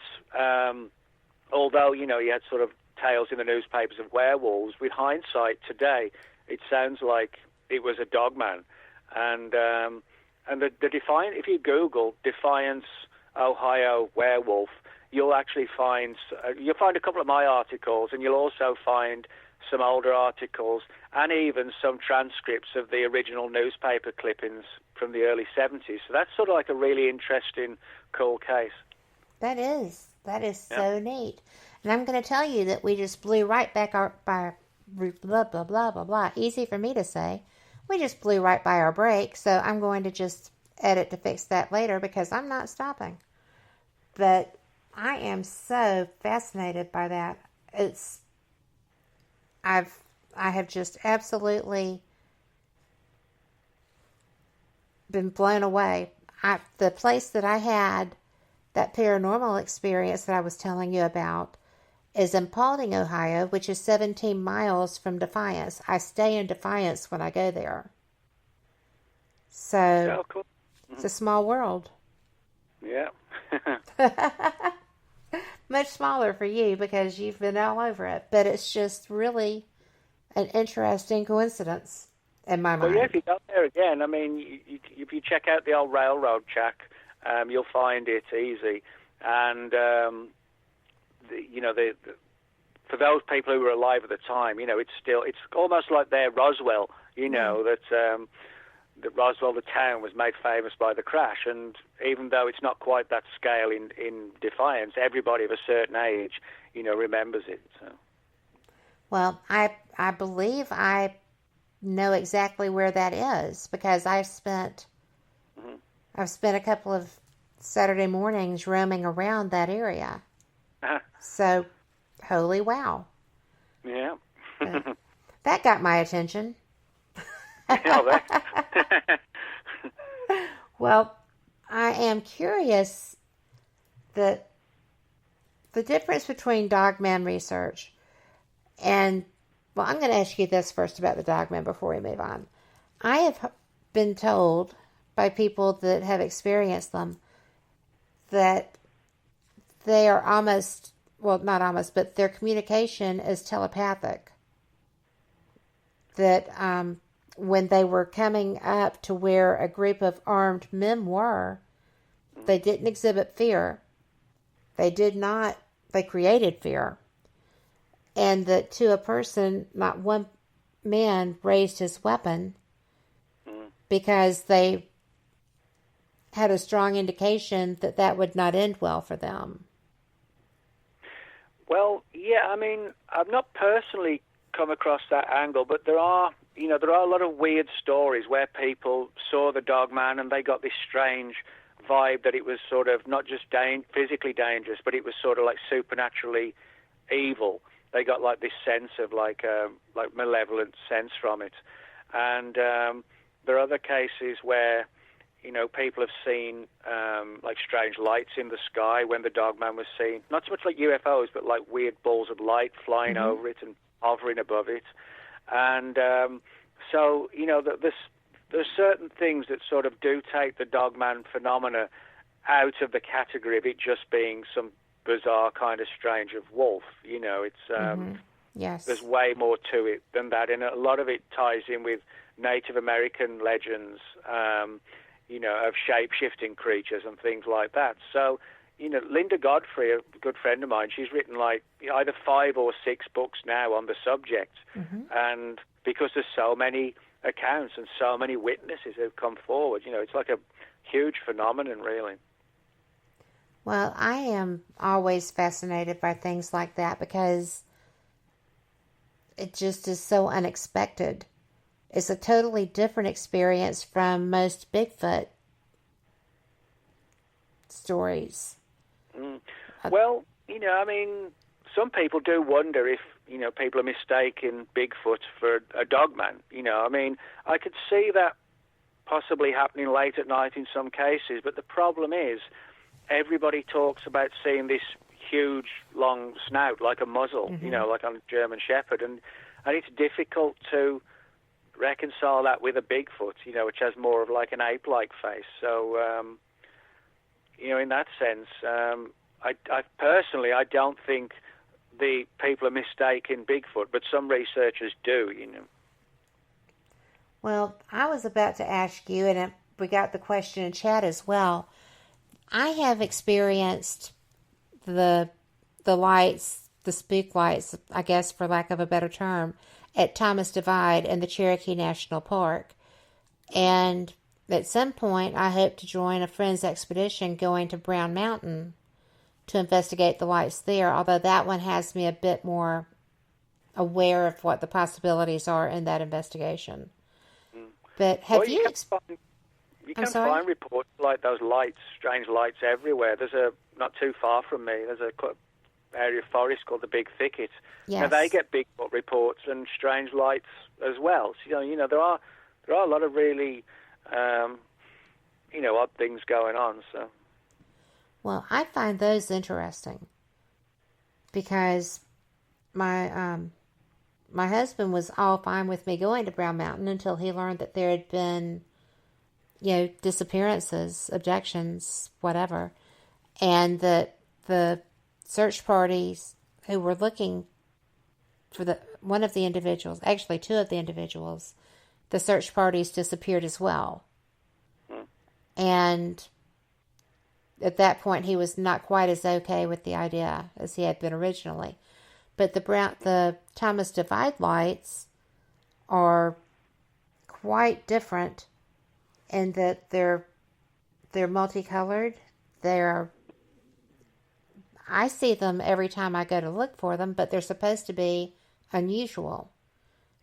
D: although, you had sort of tales in the newspapers of werewolves, with hindsight today, it sounds like it was a dogman. And the Defiance, if you Google Defiance, Ohio werewolf, you'll actually find a couple of my articles, and you'll also find some older articles and even some transcripts of the original newspaper clippings from the early 70s. So that's sort of like a really interesting, cool case.
C: That is so neat. And I'm going to tell you that we just blew right back by blah, blah, blah, blah, blah. Easy for me to say. We just blew right by our break, so I'm going to just edit to fix that later because I'm not stopping. But I am so fascinated by that. I have just absolutely been blown away. The place that I had that paranormal experience that I was telling you about is in Paulding, Ohio, which is 17 miles from Defiance. I stay in Defiance when I go there. So
D: cool.
C: It's a small world.
D: Yeah.
C: Much smaller for you because you've been all over it. But it's just really an interesting coincidence in my mind.
D: Well, yeah, if you go there again, I mean, if you check out the old railroad track, you'll find it easy. And, for those people who were alive at the time, it's almost like their Roswell, that Roswell, the town, was made famous by the crash. And even though it's not quite that scale in Defiance, everybody of a certain age, remembers it. So.
C: Well, I believe I know exactly where that is because I've spent a couple of Saturday mornings roaming around that area.
D: Uh-huh.
C: So, holy wow.
D: Yeah.
C: That got my attention. Well, I am curious that the difference between dogman research and, well, I'm going to ask you this first about the dogman before we move on. I have been told by people that have experienced them that they are almost, well, not almost, but their communication is telepathic. That when they were coming up to where a group of armed men were, they didn't exhibit fear. They created fear. And that to a person, not one man raised his weapon because they had a strong indication that would not end well for them.
D: Well, yeah, I mean, I've not personally come across that angle, but there are a lot of weird stories where people saw the dogman and they got this strange vibe that it was sort of not just physically dangerous, but it was sort of like supernaturally evil. They got like this sense of like malevolent sense from it. And there are other cases where, people have seen like strange lights in the sky when the dogman was seen. Not so much like UFOs, but like weird balls of light flying over it and hovering above it. And so, there's certain things that sort of do take the dogman phenomena out of the category of it just being some bizarre kind of strange of wolf. It's
C: yes.
D: There's way more to it than that, and a lot of it ties in with Native American legends, of shape-shifting creatures and things like that. So, Linda Godfrey, a good friend of mine, she's written like either 5 or 6 books now on the subject, and because there's so many accounts and so many witnesses who've come forward, it's like a huge phenomenon, really.
C: Well, I am always fascinated by things like that because it just is so unexpected. It's a totally different experience from most Bigfoot stories.
D: Well, some people do wonder if people are mistaking Bigfoot for a dogman. I mean, I could see that possibly happening late at night in some cases, but the problem is everybody talks about seeing this huge, long snout like a muzzle, like on a German Shepherd, and it's difficult to reconcile that with a Bigfoot, which has more of like an ape-like face. So, in that sense, I personally, I don't think the people are mistaking Bigfoot, but some researchers do,
C: Well, I was about to ask you, and we got the question in chat as well. I have experienced the lights, the spook lights, I guess for lack of a better term, at Thomas Divide and the Cherokee National Park. And at some point, I hope to join a friend's expedition going to Brown Mountain to investigate the lights there, although that one has me a bit more aware of what the possibilities are in that investigation. But have you
D: can find reports like those lights, strange lights everywhere. There's not too far from me, there's a area of forest called the Big Thicket.
C: Yes.
D: Now they get Bigfoot reports and strange lights as well. So, there are a lot of really, odd things going on. So,
C: well, I find those interesting because my husband was all fine with me going to Brown Mountain until he learned that there had been, disappearances, abductions, whatever, and that the search parties who were looking for one of the individuals, actually two of the individuals, the search parties disappeared as well. And at that point, he was not quite as okay with the idea as he had been originally. But the Thomas Divide lights are quite different in that they're multicolored. I see them every time I go to look for them, but they're supposed to be unusual.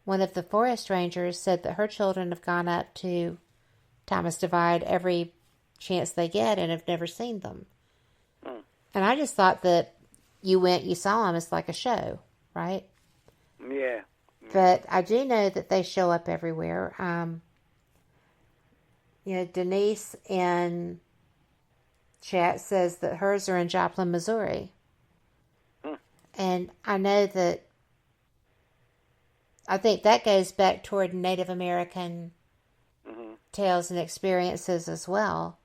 C: One of the forest rangers said that her children have gone up to Thomas Divide every chance they get and have never seen them. And I just thought that you saw them as like a show, right?
D: Yeah.
C: But I do know that they show up everywhere. Denise in chat says that hers are in Joplin, Missouri. And I know that I think that goes back toward Native American tales and experiences as well.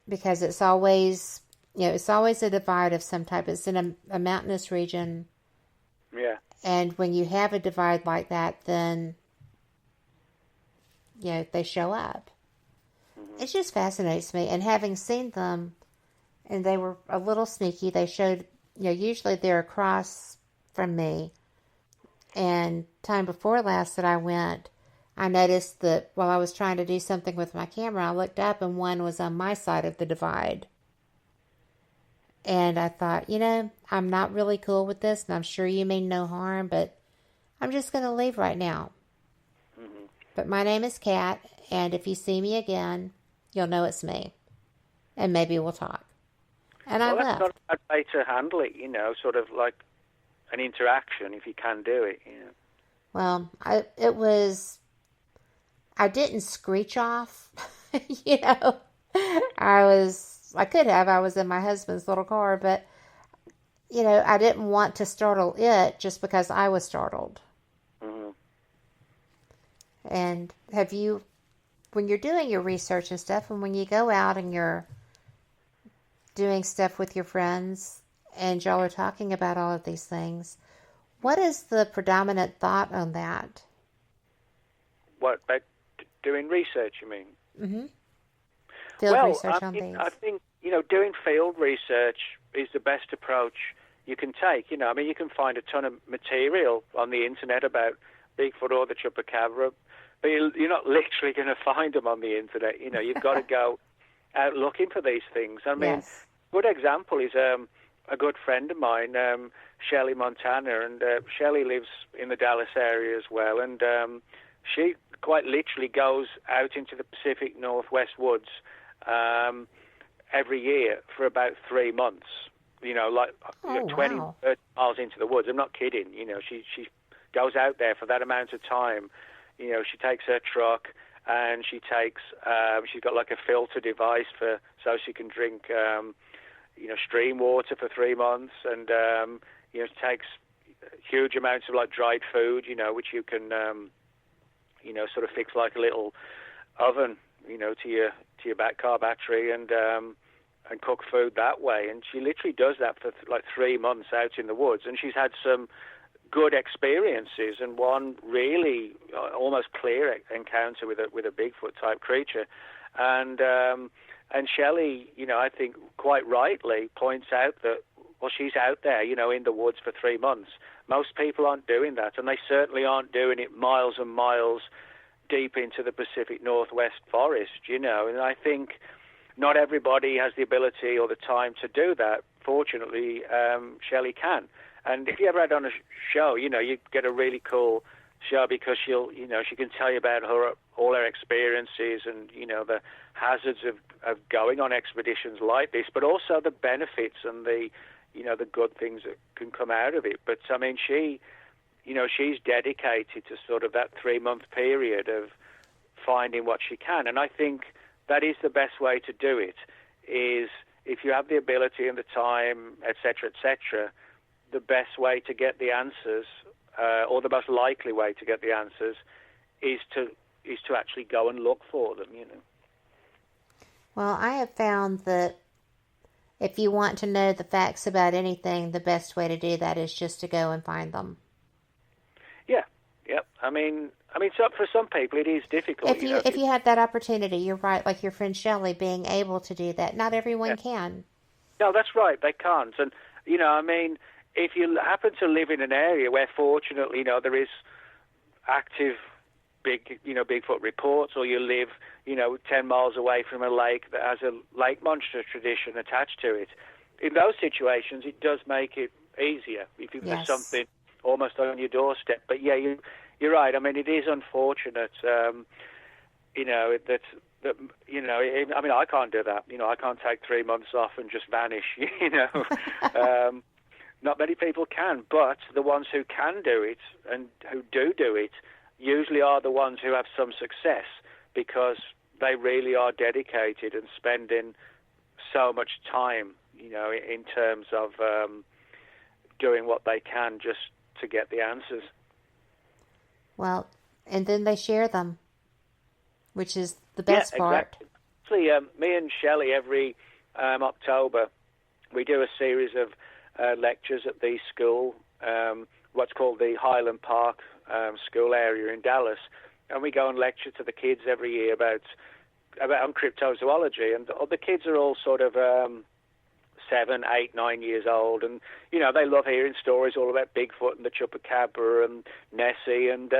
C: Because it's always a divide of some type. It's in a mountainous region.
D: Yeah.
C: And when you have a divide like that, then, they show up. It just fascinates me. And having seen them, and they were a little sneaky, they showed, usually they're across from me. And time before last that I went, I noticed that while I was trying to do something with my camera, I looked up and one was on my side of the divide. And I thought, I'm not really cool with this, and I'm sure you mean no harm, but I'm just going to leave right now. But my name is Kat, and if you see me again, you'll know it's me. And maybe we'll talk. And I left.
D: That's not a bad way to handle it, sort of like an interaction if you can do it.
C: Well, I didn't screech off, I could have. I was in my husband's little car, but, I didn't want to startle it just because I was startled. And have you, when you're doing your research and stuff, and when you go out and you're doing stuff with your friends, and y'all are talking about all of these things, what is the predominant thought on that?
D: What, about doing research, you mean?
C: Mm-hmm.
D: I think, doing field research is the best approach you can take. You can find a ton of material on the internet about Bigfoot or the Chupacabra, but you're not literally going to find them on the internet. You've got to go out looking for these things. I mean,
C: yes.
D: Good example is a good friend of mine, Shelley Montana, and Shelley lives in the Dallas area as well, and she quite literally goes out into the Pacific Northwest woods every year for about 3 months, like 20, 30 miles into the woods. I'm not kidding. She goes out there for that amount of time. She takes her truck and she's got like a filter device so she can drink, stream water for 3 months, and she takes huge amounts of like dried food, which you can, sort of fix like a little oven, to your car battery, and cook food that way. And she literally does that for like 3 months out in the woods, and she's had some good experiences, and one really almost clear encounter with a Bigfoot type creature. And Shelley, I think quite rightly points out that, well, she's out there, in the woods for 3 months. Most people aren't doing that, and they certainly aren't doing it miles and miles deep into the Pacific Northwest forest, and I think not everybody has the ability or the time to do that. Fortunately, Shelley can. And if you ever had on a show, you get a really cool show, because she can tell you about all her experiences and, the hazards of going on expeditions like this, but also the benefits and the good things that can come out of it. But I mean, she's dedicated to sort of that 3-month period of finding what she can. And I think that is the best way to do it, is if you have the ability and the time, etc., the best way to get the answers, or the most likely way to get the answers, is to actually go and look for them,
C: Well, I have found that if you want to know the facts about anything, the best way to do that is just to go and find them. Yeah,
D: yep. I mean, so for some people it is difficult.
C: If you have that opportunity, you're right. Like your friend Shelley being able to do that, not everyone can.
D: No, that's right. They can't. And if you happen to live in an area where, fortunately, there is active Bigfoot reports, or you live, 10 miles away from a lake that has a lake monster tradition attached to it, in those situations, it does make it easier if you've got something almost on your doorstep. But yeah, you're right. I mean, it is unfortunate, I can't do that. I can't take 3 months off and just vanish, Not many people can, but the ones who can do it and who do it usually are the ones who have some success, because they really are dedicated and spending so much time, in terms of doing what they can just to get the answers.
C: Well, and then they share them, which is the best part.
D: Actually, me and Shelley, every October, we do a series of lectures at the school, what's called the Highland Park school area in Dallas, and we go and lecture to the kids every year about on cryptozoology, and the kids are all sort of 7, 8, 9 years old, and they love hearing stories all about Bigfoot and the Chupacabra and Nessie, and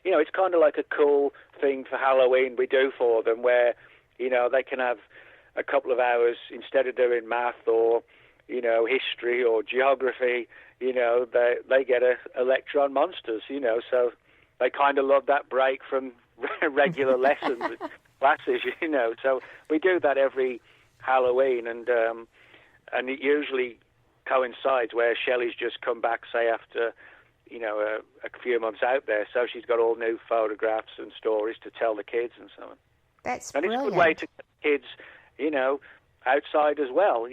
D: it's kind of like a cool thing for Halloween we do for them, where they can have a couple of hours, instead of doing math or history or geography, they get a lecture on monsters, so they kind of love that break from regular lessons, classes, so we do that every Halloween, and it usually coincides where Shelley's just come back, say, after, a few months out there, so she's got all new photographs and stories to tell the kids and so on.
C: That's
D: and
C: brilliant.
D: It's a good way to get kids, outside as well,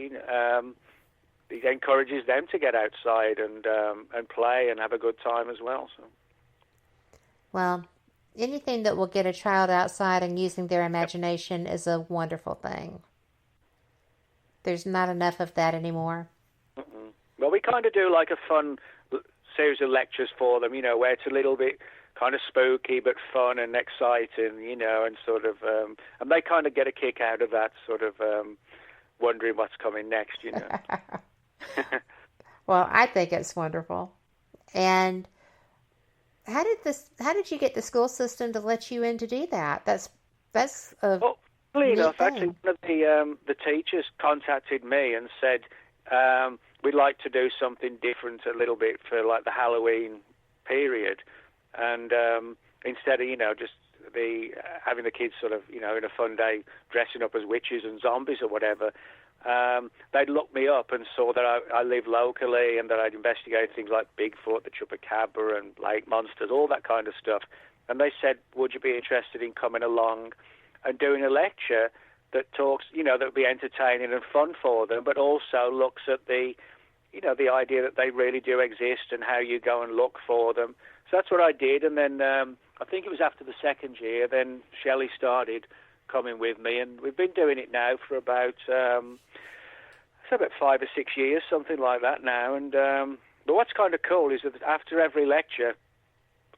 D: It encourages them to get outside and play and have a good time as well. So.
C: Well, anything that will get a child outside and using their imagination is a wonderful thing. There's not enough of that anymore.
D: Mm-mm. Well, we kind of do like a fun series of lectures for them, where it's a little bit kind of spooky but fun and exciting, and sort of, and they kind of get a kick out of that, sort of wondering what's coming next,
C: Well, I think it's wonderful. And how did you get the school system to let you in to do that? That's a
D: funny enough,
C: thing.
D: actually, one of the teachers contacted me and said, we'd like to do something different a little bit for like the Halloween period, and instead of just having the kids sort of, in a fun day dressing up as witches and zombies or whatever, they'd look me up and saw that I live locally and that I'd investigate things like Bigfoot, the Chupacabra, and lake monsters, all that kind of stuff. And they said, would you be interested in coming along and doing a lecture that talks, that would be entertaining and fun for them, but also looks at the idea that they really do exist and how you go and look for them. So that's what I did. And then I think it was after the second year, then Shelley started coming with me, and we've been doing it now for about 5 or 6 years, something like that now. And but what's kind of cool is that after every lecture,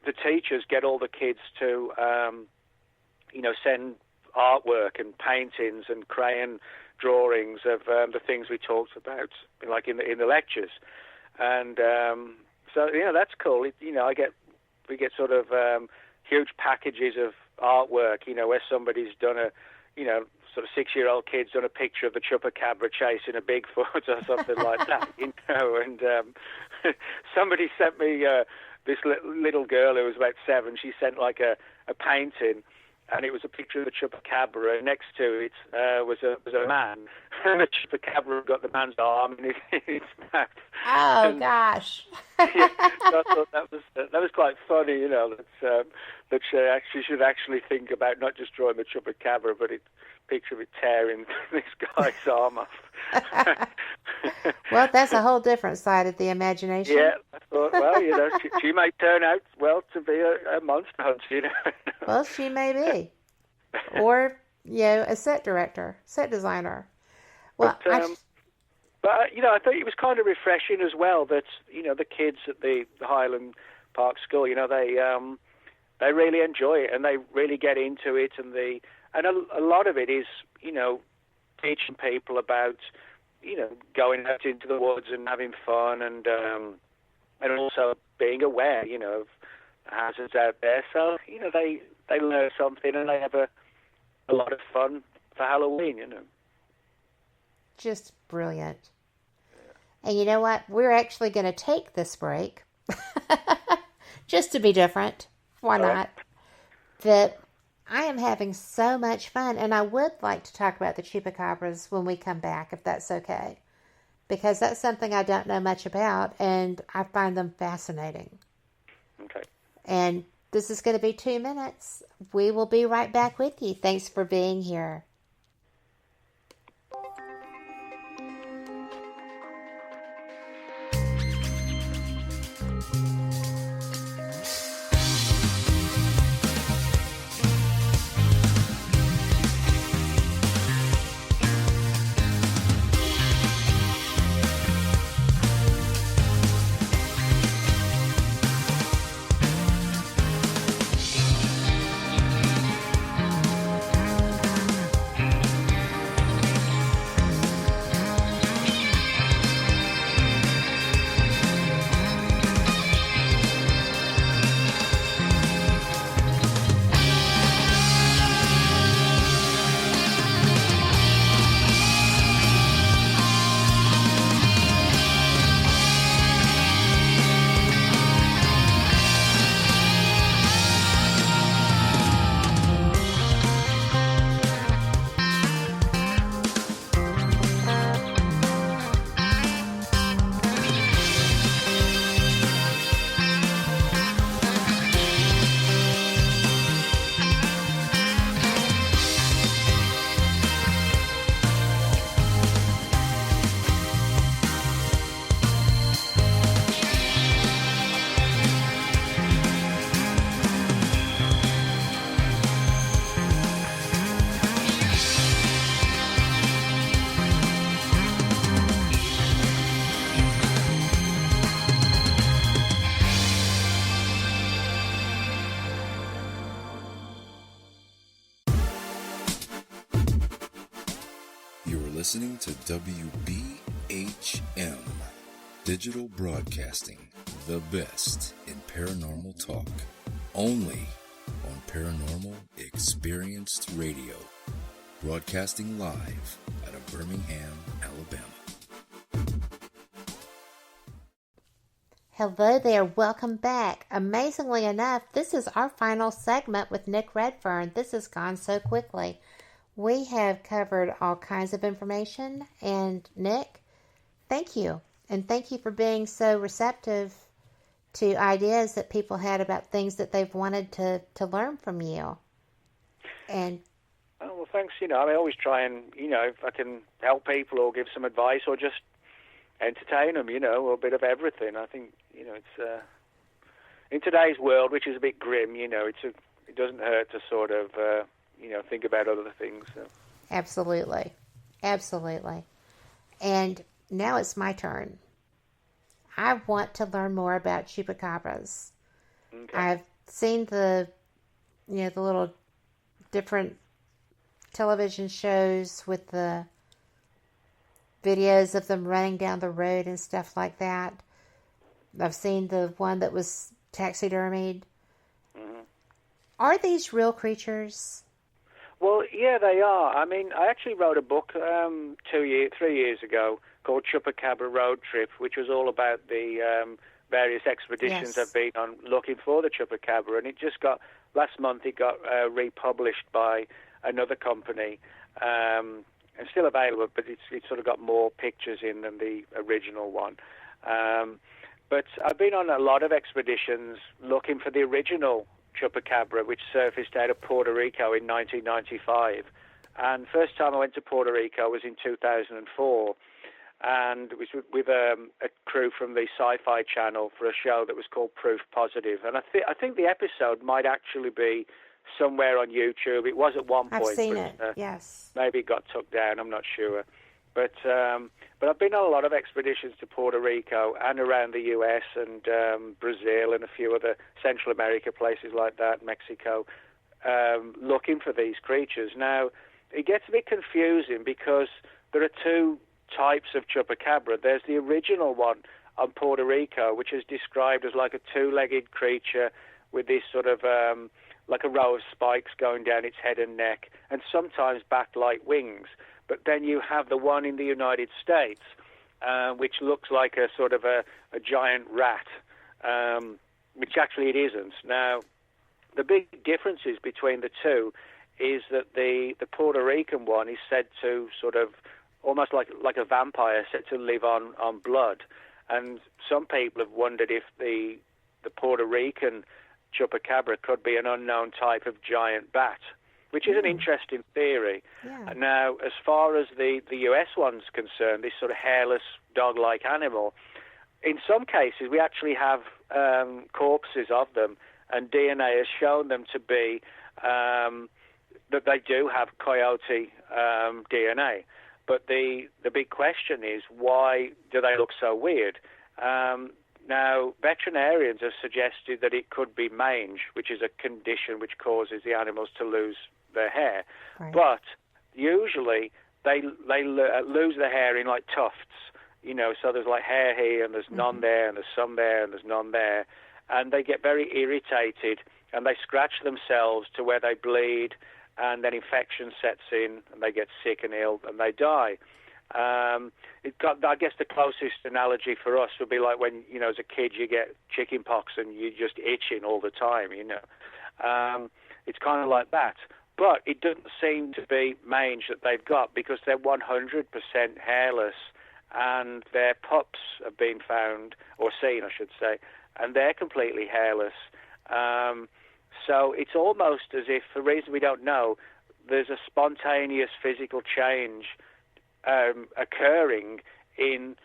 D: the teachers get all the kids to send artwork and paintings and crayon drawings of the things we talked about, like in the lectures. And so that's cool. We get sort of huge packages of artwork, where somebody's done sort of 6-year-old kid's done a picture of the Chupacabra chasing a Bigfoot or something like that, And somebody sent me this little girl who was about 7. She sent like a painting, and it was a picture of the Chupacabra, and next to it was a man, and the Chupacabra got the man's arm in his mouth.
C: Oh, gosh.
D: Yeah, so I thought that was quite funny, that she should actually think about not just drawing the Chupacabra, but a picture of it tearing this guy's arm off.
C: Well, that's a whole different side of the imagination.
D: Yeah, I thought, well, she may turn out, to be a monster hunter,
C: Well, she may be. Or, a set director, set designer. Well,
D: but I thought it was kind of refreshing as well that, the kids at the Highland Park School, they really enjoy it and they really get into it, and a lot of it is, teaching people about, going out into the woods and having fun, and also being aware, of hazards out there. So, they learn something and they have a lot of fun for Halloween,
C: Just brilliant. And you know what? We're actually going to take this break just to be different. Why not? But I am having so much fun, and I would like to talk about the Chupacabras when we come back, if that's okay, because that's something I don't know much about, and I find them fascinating.
D: Okay.
C: And this is going to be 2 minutes. We will be right back with you. Thanks for being here.
O: Listening to WBHM Digital Broadcasting, the best in paranormal talk, only on Paranormal Experienced Radio, broadcasting live out of Birmingham, Alabama.
C: Hello there, welcome back. Amazingly enough, this is our final segment with Nick Redfern. This has gone so quickly. We have covered all kinds of information, and Nick, thank you. And thank you for being so receptive to ideas that people had about things that they've wanted to learn from you. And
D: well, thanks. I always try and, if I can help people or give some advice or just entertain them, or a bit of everything. I think, it's in today's world, which is a bit grim, it doesn't hurt to sort of, think about other things. So.
C: Absolutely. And now it's my turn. I want to learn more about chupacabras. Okay. I've seen the little different television shows with the videos of them running down the road and stuff like that. I've seen the one that was taxidermied. Mm-hmm. Are these real creatures?
D: Well, yeah, they are. I mean, I actually wrote a book 3 years ago called Chupacabra Road Trip, which was all about the various expeditions I've been on looking for the chupacabra, and it just got, last month it got republished by another company, and still available, but it's sort of got more pictures in than the original one. But I've been on a lot of expeditions looking for the original chupacabra, which surfaced out of Puerto Rico in 1995. And first time I went to Puerto Rico was in 2004, and it was with a crew from the Sci-Fi Channel for a show that was called Proof Positive. And I think the episode might actually be somewhere on YouTube. It was at one point.
C: I've seen it, yes.
D: Maybe it got took down, I'm not sure. But I've been on a lot of expeditions to Puerto Rico and around the U.S. and Brazil and a few other Central America places like that, Mexico, looking for these creatures. Now, it gets a bit confusing because there are two types of chupacabra. There's the original one on Puerto Rico, which is described as like a two-legged creature with this sort of like a row of spikes going down its head and neck, and sometimes bat-like wings. But then you have the one in the United States, which looks like a sort of a giant rat, which actually it isn't. Now, the big differences between the two is that the Puerto Rican one is said to sort of, almost like a vampire, said to live on blood. And some people have wondered if the Puerto Rican chupacabra could be an unknown type of giant bat, which is an interesting theory. Yeah. Now, as far as the US one's concerned, this sort of hairless dog-like animal, in some cases we actually have corpses of them, and DNA has shown them to be, that they do have coyote DNA. But the big question is, why do they look so weird? Now, veterinarians have suggested that it could be mange, which is a condition which causes the animals to lose their hair. Right. But usually they lose their hair in like tufts, so there's like hair here and there's none there and there's some there and there's none there. And they get very irritated and they scratch themselves to where they bleed, and then infection sets in and they get sick and ill and they die. I guess the closest analogy for us would be like when, as a kid you get chicken pox and you're just itching all the time, It's kind of like that. But it doesn't seem to be mange that they've got, because they're 100% hairless, and their pups have been found, or seen, I should say, and they're completely hairless. So it's almost as if, for reasons we don't know, there's a spontaneous physical change occurring in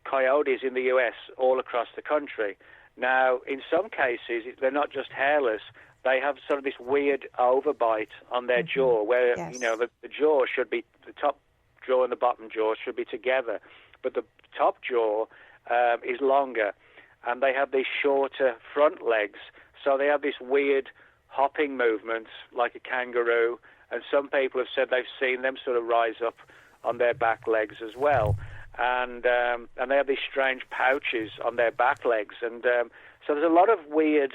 D: coyotes in the U.S. all across the country. Now, in some cases, they're not just hairless. They have sort of this weird overbite on their jaw, where, the jaw should be, the top jaw and the bottom jaw should be together, but the top jaw is longer, and they have these shorter front legs, so they have this weird hopping movement like a kangaroo, and some people have said they've seen them sort of rise up on their back legs as well, and they have these strange pouches on their back legs, and so there's a lot of weird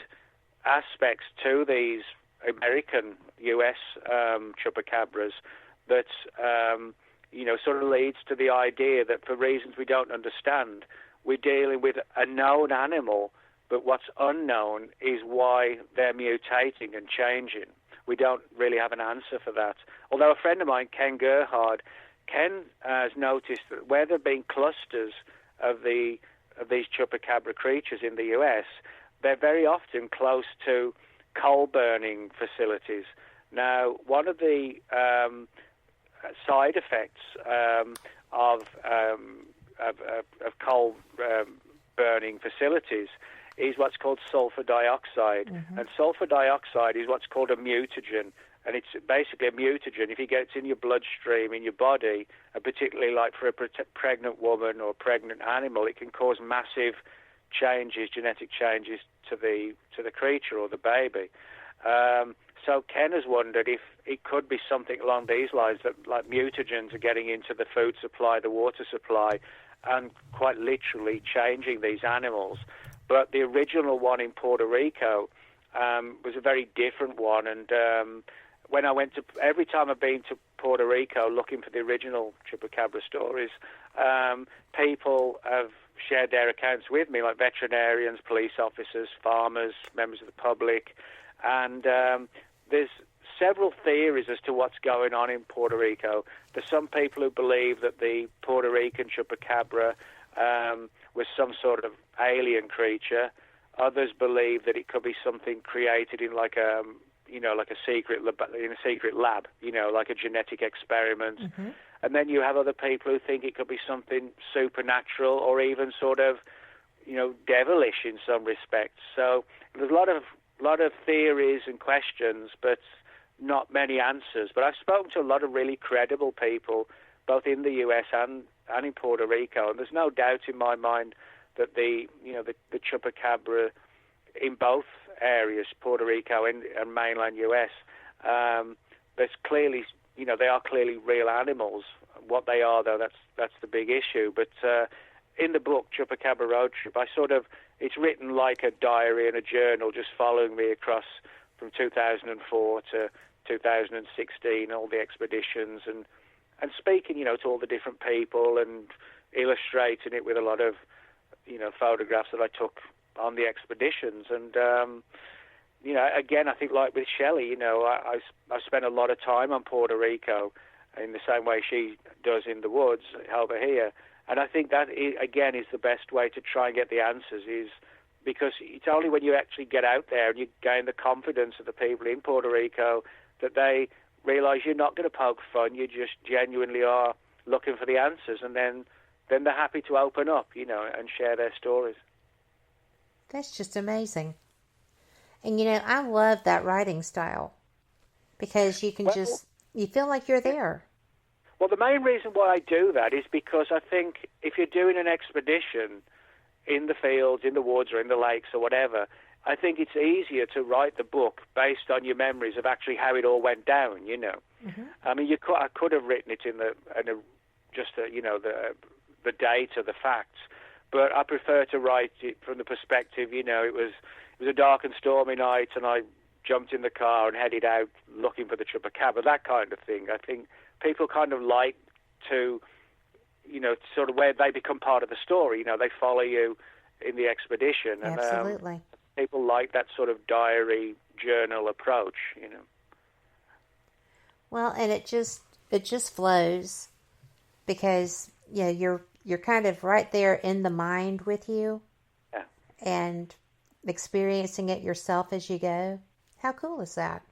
D: aspects to these American U.S. chupacabras that sort of leads to the idea that, for reasons we don't understand, we're dealing with a known animal, but what's unknown is why they're mutating and changing. We don't really have an answer for that. Although a friend of mine, Ken Gerhard, Ken has noticed that where there have been clusters of these chupacabra creatures in the U.S., they're very often close to coal-burning facilities. Now, one of the side effects of coal-burning facilities is what's called sulfur dioxide. Mm-hmm. And sulfur dioxide is what's called a mutagen. And it's basically a mutagen. If it gets in your bloodstream, in your body, and particularly like for a pregnant woman or a pregnant animal, it can cause massive changes, genetic changes to the creature or the baby. So Ken has wondered if it could be something along these lines, that like mutagens are getting into the food supply, the water supply, and quite literally changing these animals. But the original one in Puerto Rico was a very different one, and when I went to, every time I've been to Puerto Rico looking for the original chupacabra stories, people have shared their accounts with me, like veterinarians, police officers, farmers, members of the public, and there's several theories as to what's going on in Puerto Rico. There's some people who believe that the Puerto Rican chupacabra was some sort of alien creature. Others believe that it could be something created in like a secret lab, like a genetic experiment. Mm-hmm. And then you have other people who think it could be something supernatural or even sort of, devilish in some respects. So there's a lot of theories and questions, but not many answers. But I've spoken to a lot of really credible people, both in the U.S. and in Puerto Rico, and there's no doubt in my mind that the chupacabra in both areas, Puerto Rico and mainland U.S., there's clearly, they are clearly real animals. What they are, though, that's the big issue. But in the book, Chupacabra Road Trip, it's written like a diary and a journal, just following me across from 2004 to 2016, all the expeditions, and speaking, to all the different people and illustrating it with a lot of, photographs that I took on the expeditions. And, again, I think like with Shelley, I spent a lot of time on Puerto Rico in the same way she does in the woods over here. And I think that, again, is the best way to try and get the answers, is because it's only when you actually get out there and you gain the confidence of the people in Puerto Rico that they realize you're not going to poke fun, you just genuinely are looking for the answers, and then they're happy to open up, and share their stories.
C: That's just amazing. And, I love that writing style because you can you feel like you're there.
D: Well, the main reason why I do that is because I think if you're doing an expedition in the fields, in the woods, or in the lakes, or whatever, I think it's easier to write the book based on your memories of actually how it all went down, Mm-hmm. I mean, I could have written it in the date of the facts, but I prefer to write it from the perspective, it was a dark and stormy night, and I jumped in the car and headed out looking for the chupacabra, that kind of thing. I think people kind of like to, sort of where they become part of the story. They follow you in the expedition.
C: Absolutely.
D: And people like that sort of diary journal approach,
C: Well, and it just flows because you're kind of right there in the mind with you, and experiencing it yourself as you go. How cool is that?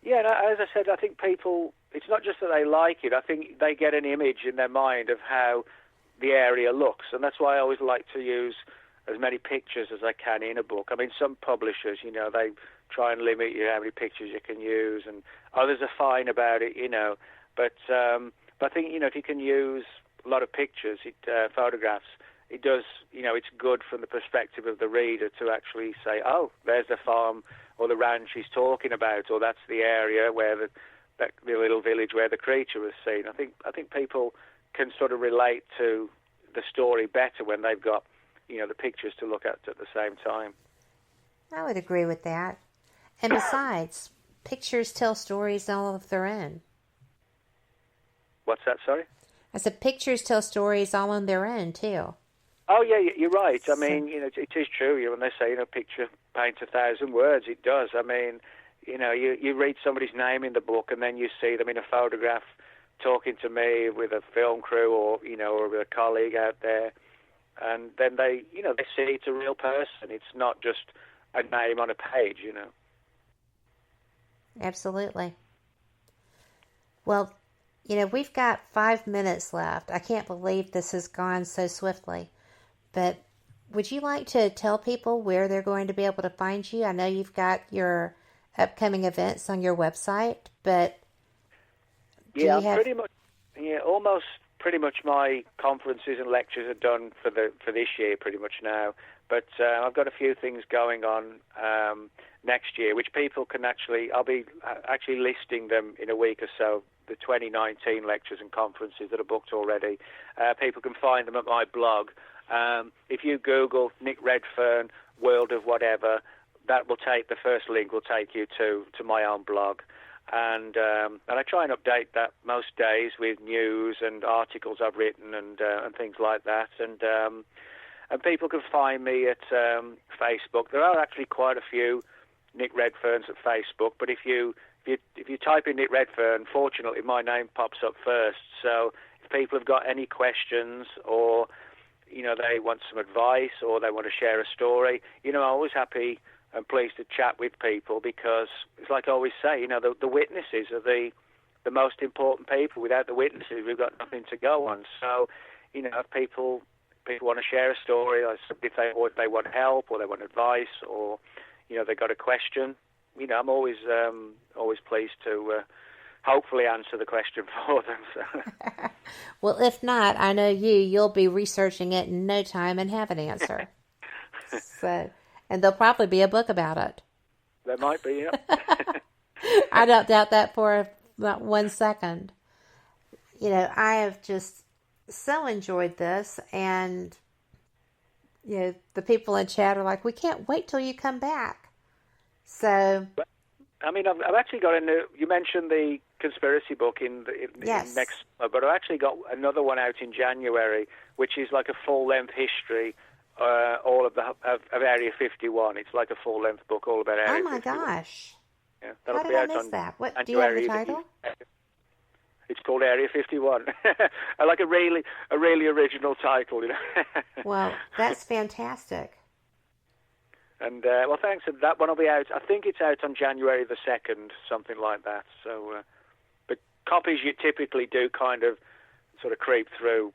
D: Yeah, as I said, I think people, it's not just that they like it, I think they get an image in their mind of how the area looks, and that's why I always like to use as many pictures as I can in a book. I mean, some publishers, they try and limit you how many pictures you can use, and others are fine about it, but I think, if you can use a lot of pictures, photographs, it does, it's good from the perspective of the reader to actually say, oh, there's the farm or the ranch he's talking about, or that's the area where the little village where the creature was seen. I think people can sort of relate to the story better when they've got, the pictures to look at the same time.
C: I would agree with that. And besides, pictures tell stories all of their own.
D: What's that, sorry?
C: I said pictures tell stories all on their own, too.
D: Oh, yeah, you're right. I mean, it is true. When they say, picture paints 1,000 words, it does. I mean, you read somebody's name in the book and then you see them in a photograph talking to me with a film crew or with a colleague out there. And then they see it's a real person. It's not just a name on a page,
C: Absolutely. Well, we've got 5 minutes left. I can't believe this has gone so swiftly. But would you like to tell people where they're going to be able to find you? I know you've got your upcoming events on your website, but
D: almost pretty much my conferences and lectures are done for this year pretty much now. But I've got a few things going on next year, which people can I'll be actually listing them in a week or so, the 2019 lectures and conferences that are booked already. People can find them at my blog. If you Google Nick Redfern, World of Whatever, the first link will take you to my own blog. And I try and update that most days with news and articles I've written and things like that. And people can find me at Facebook. There are actually quite a few Nick Redferns at Facebook, but if you type in Nick Redfern, fortunately my name pops up first. So if people have got any questions or they want some advice or they want to share a story, I'm always happy and pleased to chat with people, because it's like I always say, the witnesses are the most important people. Without the witnesses, we've got nothing to go on. So, if people want to share a story, or if they want help or they want advice or, they got a question, I'm always pleased to hopefully answer the question for them. So.
C: Well, if not, I know you'll be researching it in no time and have an answer. And there'll probably be a book about it.
D: There might be, yeah.
C: I don't doubt that for not 1 second. I have just so enjoyed this, and the people in chat are like, we can't wait till you come back. So,
D: I mean, I've actually got you mentioned the conspiracy book in next summer, but I've actually got another one out in January, which is like a full-length history, all of Area 51. It's like a full-length book all about Area 51.
C: Oh my gosh.
D: Yeah,
C: how did I miss that? What, do you have the title?
D: It's called Area 51. I like a really original title,
C: Well, that's fantastic.
D: And, well, thanks. That one will be out. I think it's out on January the 2nd, something like that. So, but copies you typically do kind of sort of creep through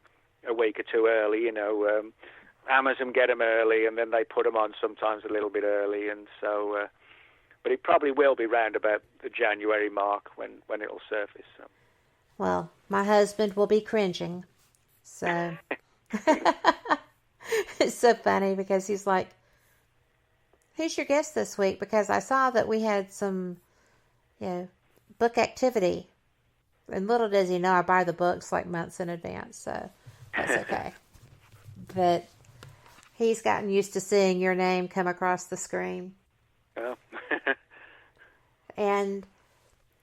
D: a week or two early, Amazon get them early, and then they put them on sometimes a little bit early, and so, but it probably will be round about the January mark when it'll surface. So.
C: Well, my husband will be cringing, so it's so funny because he's like, who's your guest this week? Because I saw that we had some, book activity. And little does he know I buy the books like months in advance, so that's okay. But he's gotten used to seeing your name come across the screen.
D: Oh.
C: And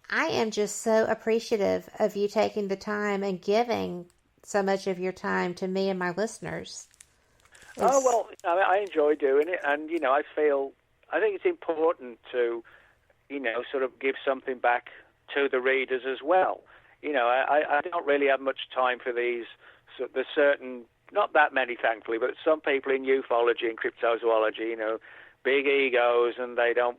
C: I am just so appreciative of you taking the time and giving so much of your time to me and my listeners.
D: Oh, well, I enjoy doing it, and, I think it's important to, sort of give something back to the readers as well. I don't really have much time for these, there's certain, not that many, thankfully, but some people in ufology and cryptozoology, big egos, and they don't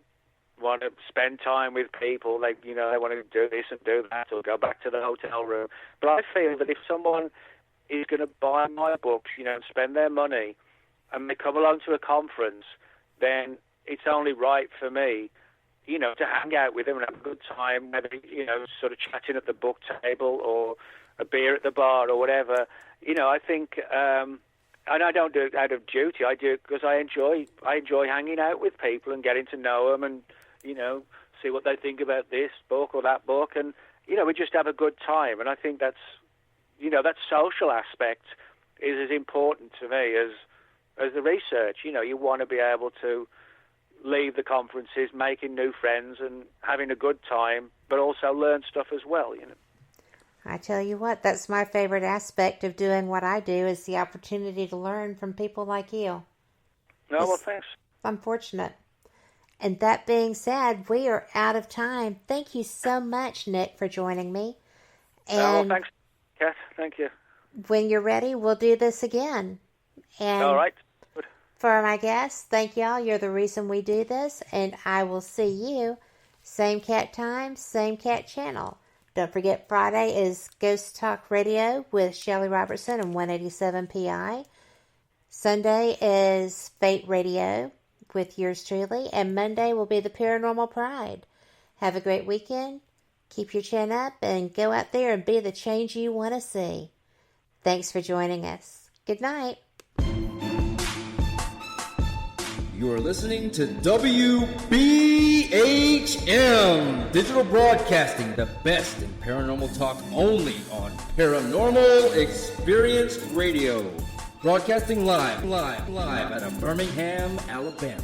D: want to spend time with people. They want to do this and do that or go back to the hotel room. But I feel that if someone is going to buy my books, and spend their money, and they come along to a conference, then it's only right for me, to hang out with them and have a good time, maybe, sort of chatting at the book table or a beer at the bar or whatever. I think, and I don't do it out of duty. I do it because I enjoy hanging out with people and getting to know them and, see what they think about this book or that book. And, we just have a good time. And I think that's, that social aspect is as important to me as the research. You want to be able to leave the conferences making new friends and having a good time, but also learn stuff as well,
C: I tell you what, that's my favorite aspect of doing what I do is the opportunity to learn from people like you.
D: No, well, thanks.
C: I'm fortunate. And that being said, we are out of time. Thank you so much, Nick, for joining me. And
D: well, thanks, Kat. Thank you.
C: When you're ready, we'll do this again. And
D: all right. Good.
C: For my guests, thank y'all. You're the reason we do this. And I will see you, same cat time, same cat channel. Don't forget, Friday is Ghost Talk Radio with Shelley Robertson and 187 PI. Sunday is Fate Radio with yours truly. And Monday will be the Paranormal Pride. Have a great weekend. Keep your chin up and go out there and be the change you want to see. Thanks for joining us. Good night.
E: You are listening to WBHM Digital Broadcasting, the best in paranormal talk only on Paranormal Experience Radio. Broadcasting live out of Birmingham, Alabama.